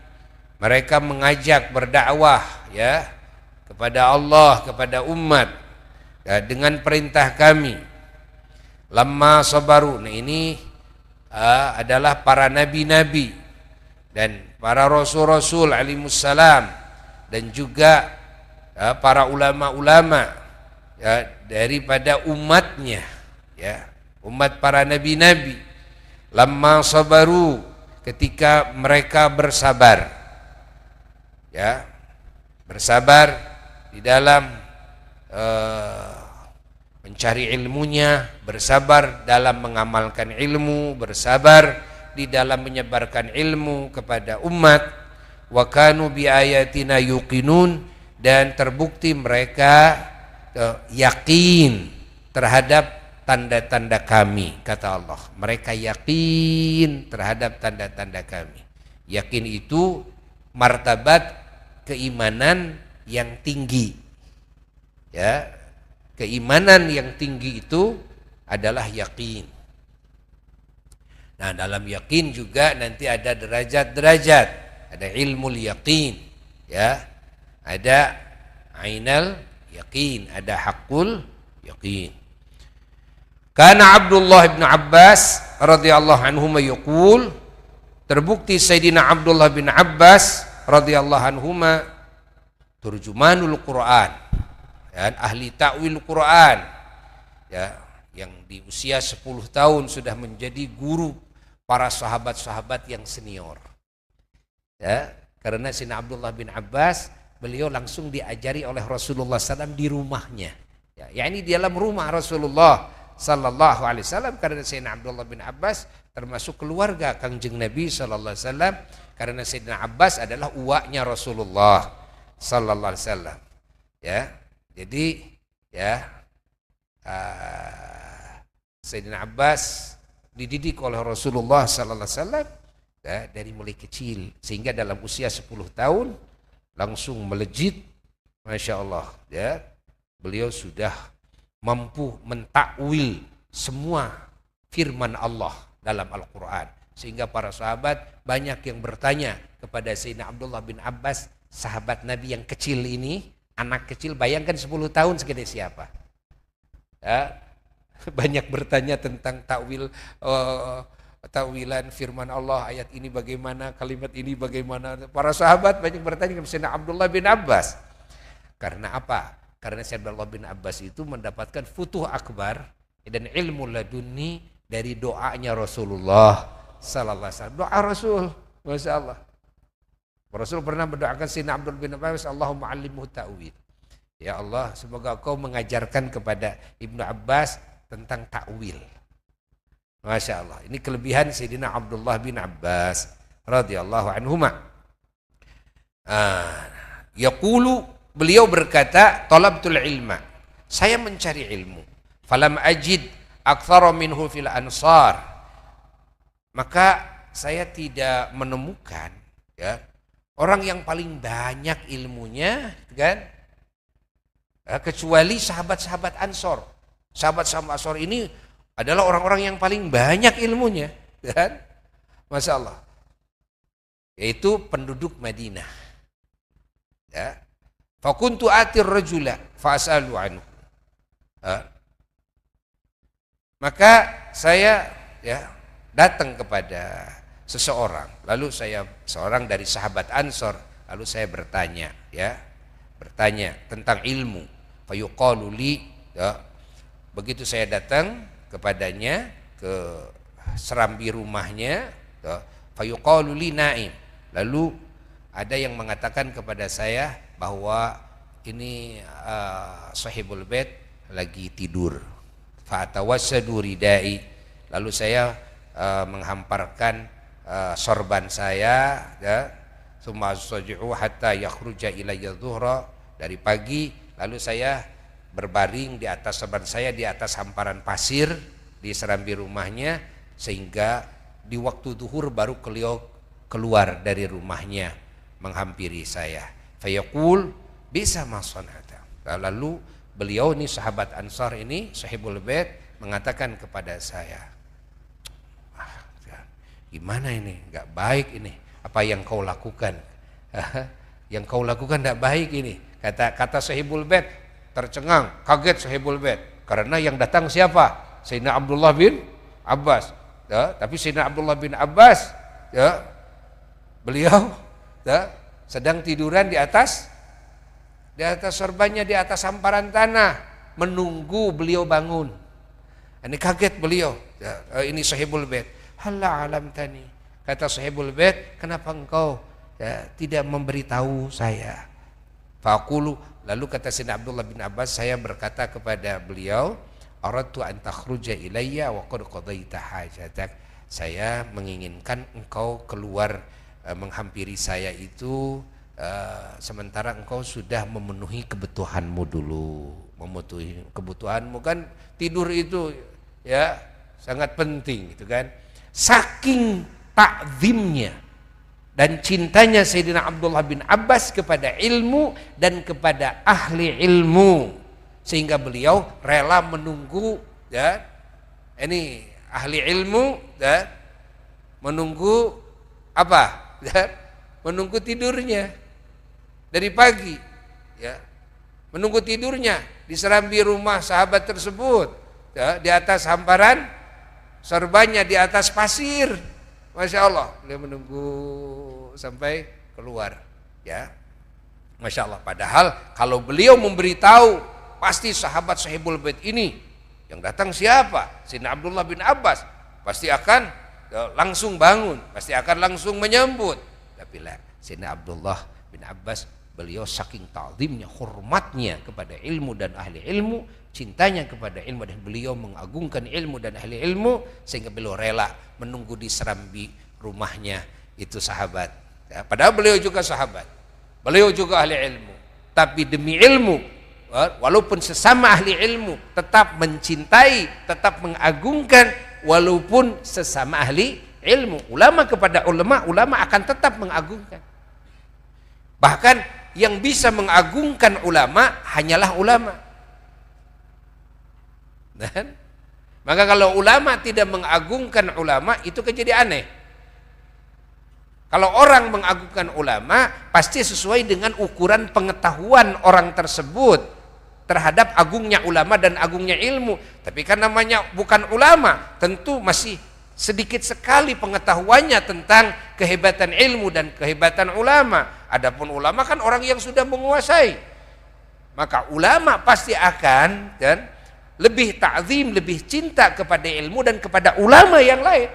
Mereka mengajak berdakwah ya kepada Allah, kepada umat ya, dengan perintah kami. Lamma sabaru, nah ini adalah para nabi-nabi dan para rasul-rasul alaihissalam, dan juga para ulama-ulama ya, daripada umatnya ya, umat para nabi-nabi. Lamma sabaru, ketika mereka bersabar, ya, bersabar di dalam mencari ilmunya, bersabar dalam mengamalkan ilmu, bersabar di dalam menyebarkan ilmu kepada umat. Wa kanu bi ayatina yuqinun, dan terbukti mereka yakin terhadap tanda-tanda kami, kata Allah. Mereka yakin terhadap tanda-tanda kami. Yakin itu martabat keimanan yang tinggi. Ya, keimanan yang tinggi itu adalah yakin. Nah, dalam yakin juga nanti ada derajat-derajat. Ada ilmul yakin, ya. Ada ainal yakin, ada hakul yakin. Karena Abdullah bin Abbas radhiyallahu anhu yaqul, terbukti Sayyidina Abdullah bin Abbas radhiyallahu anhu turjumanul Quran, dan ahli ta'wil Quran, ya, yang di usia 10 tahun sudah menjadi guru para sahabat-sahabat yang senior. Ya, karena Sayyidina Abdullah bin Abbas, beliau langsung diajari oleh Rasulullah SAW di rumahnya. Ya, ini di dalam rumah Rasulullah Sallallahu Alaihi Wasallam, karena Sayyidina Abdullah bin Abbas termasuk keluarga Kangjeng Nabi Sallallahu Alaihi Wasallam, karena Sayyidina Abbas adalah uwaknya Rasulullah Sallallahu Alaihi Wasallam. Ya, jadi ya Sayyidina Abbas dididik oleh Rasulullah Sallallahu Alaihi Wasallam, ya, dari mulai kecil, sehingga dalam usia 10 tahun langsung melejit, Masya Allah, ya, beliau sudah mampu mentakwil semua firman Allah dalam Al-Quran, sehingga para sahabat banyak yang bertanya kepada Sayyidina Abdullah bin Abbas, sahabat Nabi yang kecil ini, anak kecil, bayangkan 10 tahun segede siapa, ya, banyak bertanya tentang takwilan firman Allah, ayat ini bagaimana, kalimat ini bagaimana. Para sahabat banyak bertanya kepada Sayyidina Abdullah bin Abbas. Karena apa? Karena Sayyidina Abdullah bin Abbas itu mendapatkan futuh akbar dan ilmu laduni dari doanya Rasulullah Sallallahu Alaihi Wasallam. Doa Rasul, Masya Allah. Rasul pernah mendoakan Sayyidina Abdullah bin Abbas, Allahumma allimhu ta'wil. Ya Allah, semoga Kau mengajarkan kepada Ibnu Abbas tentang ta'wil. Masya Allah. Ini kelebihan Sayyidina Abdullah bin Abbas radhiyallahu anhuma. Yaqulu, beliau berkata, talabtul ilma, saya mencari ilmu, falam ajid aktsara minhu fil ansar, maka saya tidak menemukan, ya, orang yang paling banyak ilmunya, kan, kecuali sahabat-sahabat Ansor. Sahabat-sahabat Ansor ini adalah orang-orang yang paling banyak ilmunya, kan, Masya Allah, yaitu penduduk Madinah, ya. Fakuntu atir rajula fa'asalu anhu. Maka saya, ya, datang kepada seseorang, lalu saya, seorang dari sahabat Ansor, lalu saya bertanya, ya, bertanya tentang ilmu. Fayuqalu li, ya, begitu saya datang kepadanya ke serambi rumahnya, ya, fayuqalu li naim, lalu ada yang mengatakan kepada saya bahwa ini sahibul bait lagi tidur. Fa'atawassadu ridai, lalu saya menghamparkan sorban saya, ya, summa asju'u hatta yakhruja ilayya dhuhra, dari pagi, lalu saya berbaring di atas sorban saya, di atas hamparan pasir di serambi rumahnya, sehingga di waktu zuhur baru beliau keluar dari rumahnya menghampiri saya. Fayaqul bisa masonata. Lalu beliau ini sahabat Ansar ini, sahibul bait, mengatakan kepada saya, gimana ini, nggak baik ini, apa yang kau lakukan? Yang kau lakukan tidak baik ini. Kata sahibul bait, tercengang, kaget sahibul bait, karena yang datang siapa? Sayyidina Abdullah bin Abbas. Ya, tapi Sayyidina Abdullah bin Abbas, ya, beliau, ya, sedang tiduran di atas sorbannya, di atas hamparan tanah, menunggu beliau bangun. Ini kaget beliau, ya, ini sahibul bait. halla alamtani. Kata sahibul bait, kenapa engkau tidak memberitahu saya? Faqulu, lalu kata Sayyidina Abdullah bin Abbas, saya berkata kepada beliau, aradtu an takhruja ilayya wa qad qadaita hajatak. Saya menginginkan engkau keluar menghampiri saya itu sementara engkau sudah memenuhi kebutuhanmu dulu. Memenuhi kebutuhanmu, kan tidur itu ya sangat penting gitu kan. Saking takzimnya dan cintanya Sayyidina Abdullah bin Abbas kepada ilmu dan kepada ahli ilmu, sehingga beliau rela menunggu ya, ini ahli ilmu ya, menunggu apa ya, menunggu tidurnya dari pagi ya, menunggu tidurnya di serambi rumah sahabat tersebut ya, di atas hamparan sorbannya, di atas pasir. Masya Allah, beliau menunggu sampai keluar ya. Masya Allah, padahal kalau beliau memberitahu, pasti sahabat sahibul bait ini yang datang siapa? Sayyidina Abdullah bin Abbas, pasti akan langsung bangun, pasti akan langsung menyambut. Tapi lah, Sayyidina Abdullah bin Abbas, beliau saking ta'zimnya, hormatnya kepada ilmu dan ahli ilmu, cintanya kepada ilmu, dan beliau mengagungkan ilmu dan ahli ilmu, sehingga beliau rela menunggu di serambi rumahnya itu sahabat ya, padahal beliau juga sahabat, beliau juga ahli ilmu, tapi demi ilmu, walaupun sesama ahli ilmu, tetap mencintai, tetap mengagungkan, walaupun sesama ahli ilmu. Ulama kepada ulama, ulama akan tetap mengagungkan. Bahkan yang bisa mengagungkan ulama hanyalah ulama. Dan maka kalau ulama tidak mengagungkan ulama, itu jadi aneh. Kalau orang mengagungkan ulama, pasti sesuai dengan ukuran pengetahuan orang tersebut terhadap agungnya ulama dan agungnya ilmu. Tapi kan namanya bukan ulama, tentu masih sedikit sekali pengetahuannya tentang kehebatan ilmu dan kehebatan ulama. Adapun ulama kan orang yang sudah menguasai, maka ulama pasti akan dan lebih ta'zim, lebih cinta kepada ilmu dan kepada ulama yang lain.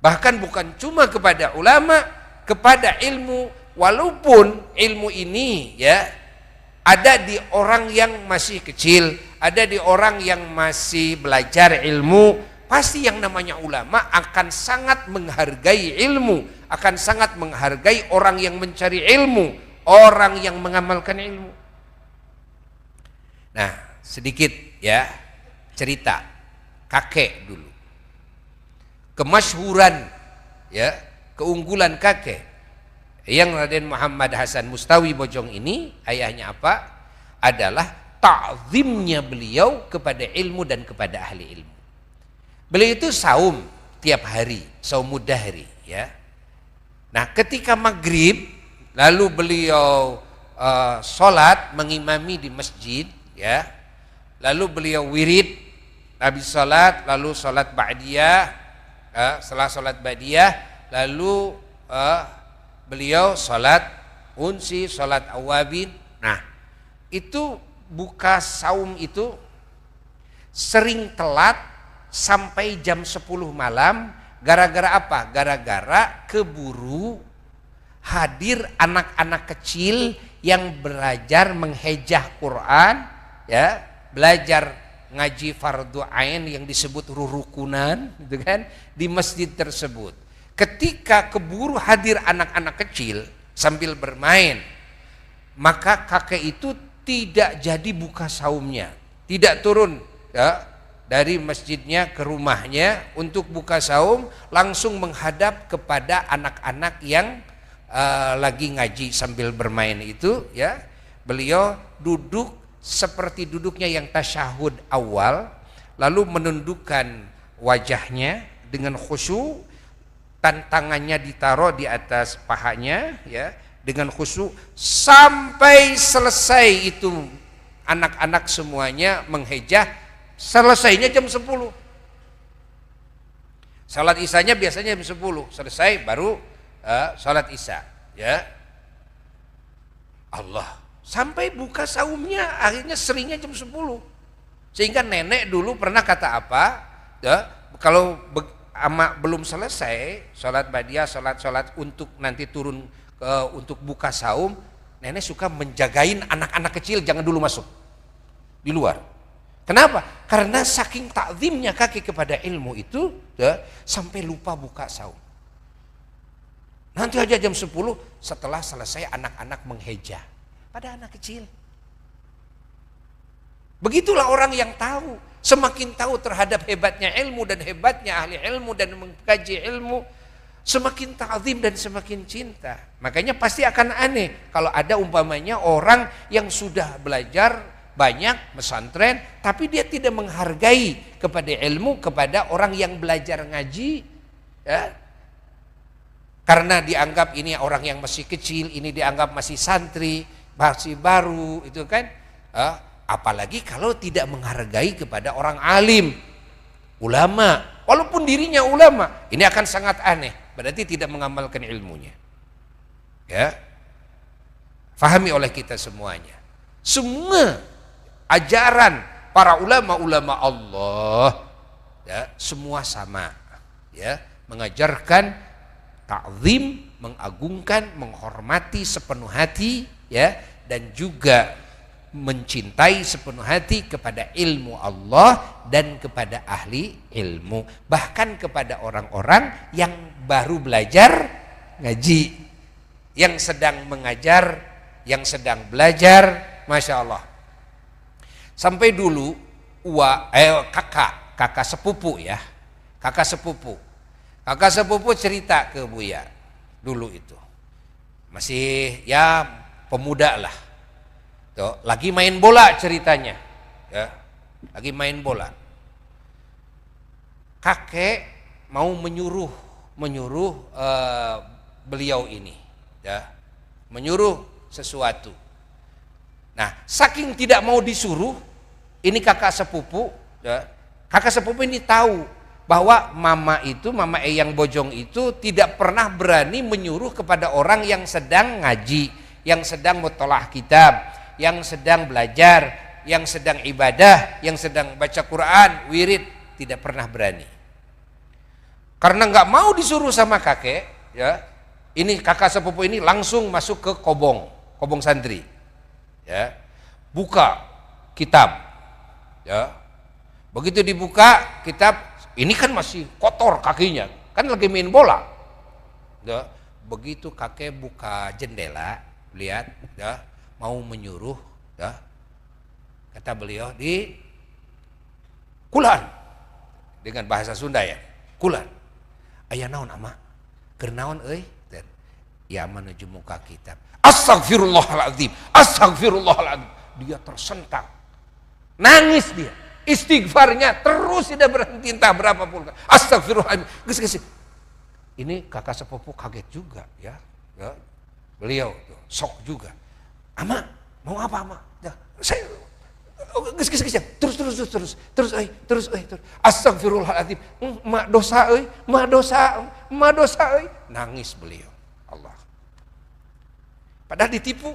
Bahkan bukan cuma kepada ulama, kepada ilmu, walaupun ilmu ini ya ada di orang yang masih kecil, ada di orang yang masih belajar ilmu, pasti yang namanya ulama akan sangat menghargai ilmu, akan sangat menghargai orang yang mencari ilmu, orang yang mengamalkan ilmu. Nah, sedikit ya cerita kakek dulu, kemasyhuran ya, keunggulan kakek yang Raden Muhammad Hasan Mustawi Bojong ini, ayahnya apa? Adalah ta'zimnya beliau kepada ilmu dan kepada ahli ilmu. Beliau itu saum tiap hari, saum mudahri ya. Nah, ketika maghrib lalu beliau sholat mengimami di masjid ya. Lalu beliau wirid, habis sholat, lalu sholat ba'diyah, setelah sholat ba'diyah, lalu beliau sholat unsi, sholat awabin. Nah, itu buka saum itu sering telat sampai jam 10 malam. Gara-gara apa? Gara-gara keburu hadir anak-anak kecil yang belajar menghejah Quran ya, belajar ngaji fardu ain yang disebut rurukunan gitu kan, di masjid tersebut. Ketika keburu hadir anak-anak kecil sambil bermain, maka kakek itu tidak jadi buka saumnya, tidak turun ya dari masjidnya ke rumahnya untuk buka saum, langsung menghadap kepada anak-anak yang lagi ngaji sambil bermain itu ya. Beliau duduk seperti duduknya yang tasyahud awal, lalu menundukkan wajahnya dengan khusyuk, tangannya ditaruh di atas pahanya ya, dengan khusyuk sampai selesai itu anak-anak semuanya menghejah. Selesainya jam 10. Salat isyanya biasanya jam 10 selesai, baru salat isya ya. Allah, sampai buka saumnya akhirnya seringnya jam 10. Sehingga nenek dulu pernah kata apa ya, kalau belum selesai sholat badiah, sholat untuk nanti turun untuk buka saum, nenek suka menjagain anak-anak kecil jangan dulu masuk di luar. Kenapa? Karena saking takzimnya kaki kepada ilmu itu sampai lupa buka saum. Nanti aja jam 10 setelah selesai anak-anak mengheja pada anak kecil. Begitulah orang yang tahu, semakin tahu terhadap hebatnya ilmu dan hebatnya ahli ilmu dan mengkaji ilmu, semakin ta'zim dan semakin cinta. Makanya pasti akan aneh kalau ada umpamanya orang yang sudah belajar banyak pesantren tapi dia tidak menghargai kepada ilmu, kepada orang yang belajar ngaji, ya. Karena dianggap ini orang yang masih kecil, ini dianggap masih santri, masih baru, itu kan. Apalagi kalau tidak menghargai kepada orang alim, ulama, walaupun dirinya ulama, ini akan sangat aneh. Berarti tidak mengamalkan ilmunya. Ya, fahami oleh kita semuanya. Semua ajaran para ulama-ulama Allah, ya, semua sama, ya, mengajarkan ta'zim, mengagungkan, menghormati sepenuh hati, ya, dan juga mencintai sepenuh hati kepada ilmu Allah dan kepada ahli ilmu, bahkan kepada orang-orang yang baru belajar ngaji, yang sedang mengajar, yang sedang belajar, Masya Allah. Sampai dulu kakak sepupu, ya, kakak sepupu cerita ke Buya dulu itu masih ya pemuda lah. Tuh, lagi main bola ceritanya, ya, lagi main bola. Kakek mau menyuruh beliau ini, ya, menyuruh sesuatu. Nah, saking tidak mau disuruh, ini kakak sepupu, ya, kakak sepupu ini tahu bahwa mama Eyang Bojong itu tidak pernah berani menyuruh kepada orang yang sedang ngaji, yang sedang mutolaah kitab, yang sedang belajar, yang sedang ibadah, yang sedang baca Quran, wirid, tidak pernah berani. Karena nggak mau disuruh sama kakek, ya, ini kakak sepupu ini langsung masuk ke kobong santri, ya, buka kitab, ya, begitu dibuka kitab, ini kan masih kotor kakinya, kan lagi main bola, ya, begitu kakek buka jendela, lihat, ya, mau menyuruh, ya, kata beliau di kulan, dengan bahasa Sunda, ya, kulan, aya naon ama, keur naon euy, ya menuju muka kitab, astagfirullahaladzim, astagfirullahaladzim, dia tersentak, nangis dia, istighfarnya terus tidak berhenti, entah berapa puluh, astagfirullahaladzim, geus. Ini kakak sepupu kaget juga, ya, ya, beliau sok juga. Ama, mau apa ama? Ya, saya terus. Astagfirullahaladzim. Mak dosa euy. Nangis beliau. Allah. Padahal ditipu.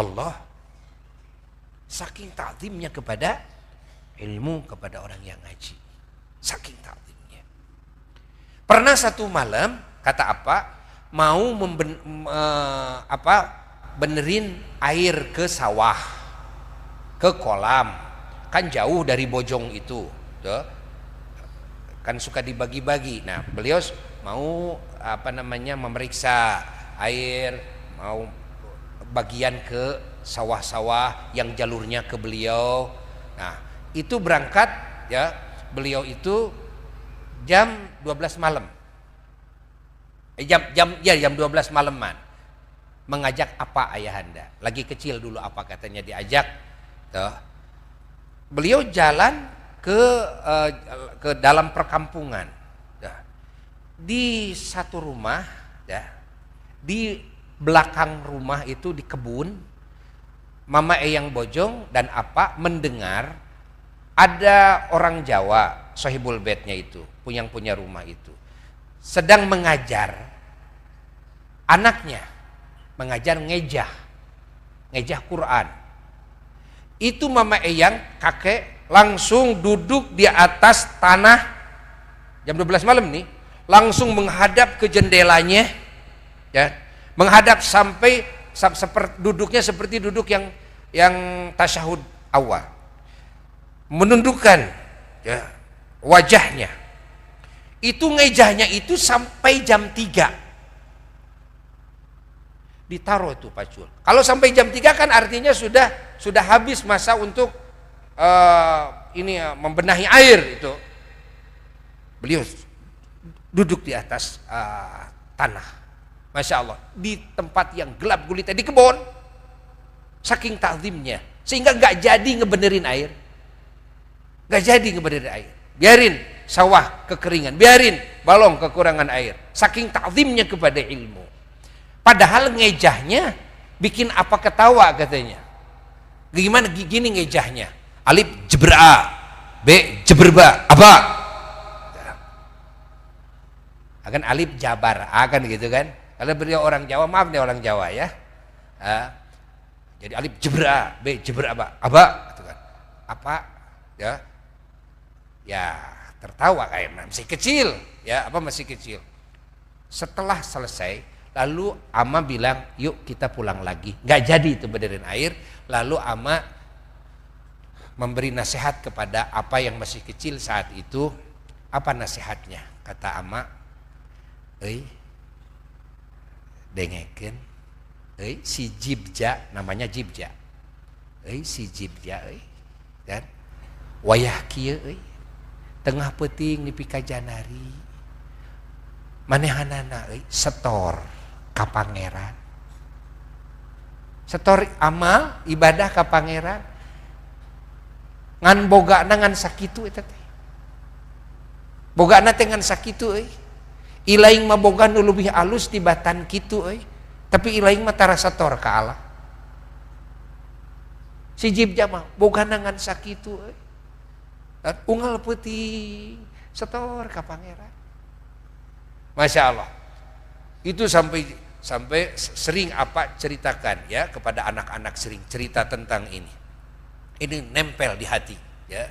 Allah saking ta'zimnya kepada ilmu, kepada orang yang ngaji. Saking ta'zimnya. Pernah satu malam, kata apa? Mau benerin air ke sawah, ke kolam, kan jauh dari Bojong itu, tuh, kan suka dibagi-bagi. Nah, beliau mau memeriksa air, mau bagian ke sawah-sawah yang jalurnya ke beliau. Nah, itu berangkat, ya, beliau itu jam 12 malam. Jam 12 malaman. Mengajak apa ayahanda? Lagi kecil dulu apa katanya diajak. Tuh. Beliau jalan ke dalam perkampungan. Tuh. Di satu rumah, ya, di belakang rumah itu di kebun, Mama Eyang Bojong dan apa mendengar ada orang Jawa, Sohibul Baitnya itu, punya rumah itu, sedang mengajar anaknya, mengajar ngejah Quran. Itu Mama Eyang, kakek langsung duduk di atas tanah jam 12 malam nih, langsung menghadap ke jendelanya, ya, menghadap sampai duduknya seperti duduk yang tasyahud awal, menundukkan, ya, wajahnya. Itu ngejahnya itu sampai jam 3 ditaruh itu pacul. Kalau sampai jam 3 kan artinya sudah habis masa untuk membenahi air itu. Beliau duduk di atas tanah, masya Allah, di tempat yang gelap gulita di kebun, saking takzimnya sehingga nggak jadi ngebenerin air, biarin sawah kekeringan, biarin balong kekurangan air, saking takzimnya kepada ilmu. Padahal ngejahnya bikin apa ketawa katanya. Gimana gini ngejahnya? Alif jebra, B jeberba, apa? Akan alif jabar, akan gitu kan? Kalau beliau orang Jawa, maaf nih orang Jawa ya. Jadi alif jebra, B jebra apa? Gitu kan? Apa? Ya tertawa kayak masih kecil, ya apa masih kecil. Setelah selesai, lalu ama bilang, yuk kita pulang lagi. Nggak jadi itu benerin air. Lalu ama memberi nasihat kepada apa yang masih kecil saat itu. Apa nasihatnya? Kata ama, dengekeun, si Jibja, namanya Jibja, si Jibja, dan wayah kieu, tengah peting di pikajanari, manehanana, setor ka pangeran, setor amal ibadah ka pangeran, ngan bogana ngan sakitu eta teh, bogana teh ngan sakitu, ilaing mah boga nu leuwih alus tibatan kitu, tapi ilaing mah tara setor ka Allah. Si Jibja mah bogana ngan sakitu, unggal peuting setor ka pangeran. Masya Allah. Itu sampai sering apa ceritakan ya kepada anak-anak, sering cerita tentang ini. Ini nempel di hati, ya.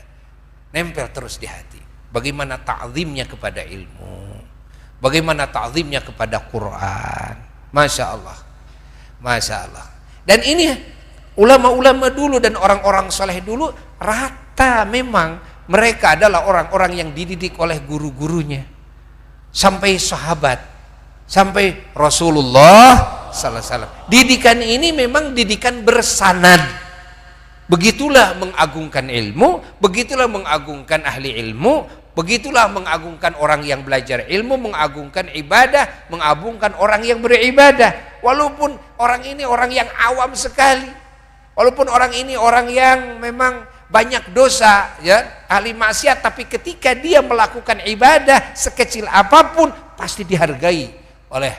Nempel terus di hati. Bagaimana ta'zimnya kepada ilmu. Bagaimana ta'zimnya kepada Quran. Masya Allah. Masya Allah. Dan ini ulama-ulama dulu dan orang-orang soleh dulu rata memang mereka adalah orang-orang yang dididik oleh guru-gurunya. Sampai sahabat, sampai Rasulullah sallallahu alaihi wasallam. Didikan ini memang didikan bersanad. Begitulah mengagungkan ilmu, begitulah mengagungkan ahli ilmu, begitulah mengagungkan orang yang belajar ilmu, mengagungkan ibadah, mengagungkan orang yang beribadah. Walaupun orang ini orang yang awam sekali, walaupun orang ini orang yang memang banyak dosa, ya, ahli maksiat, tapi ketika dia melakukan ibadah sekecil apapun pasti dihargai oleh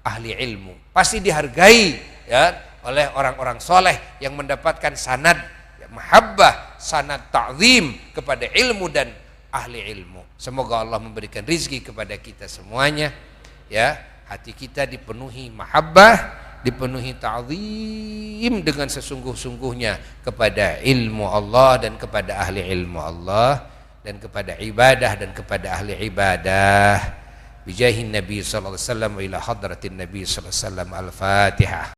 ahli ilmu, pasti dihargai, ya, oleh orang-orang soleh yang mendapatkan sanad, ya, mahabbah, sanad ta'zim kepada ilmu dan ahli ilmu. Semoga Allah memberikan rizki kepada kita semuanya, ya, hati kita dipenuhi mahabbah, dipenuhi ta'zim dengan sesungguh-sungguhnya kepada ilmu Allah dan kepada ahli ilmu Allah dan kepada ibadah dan kepada ahli ibadah. Bijahin Nabi sallallahu alaihi wasallam wa ila hadratin Nabi sallallahu alaihi wasallam. Al-Fatihah.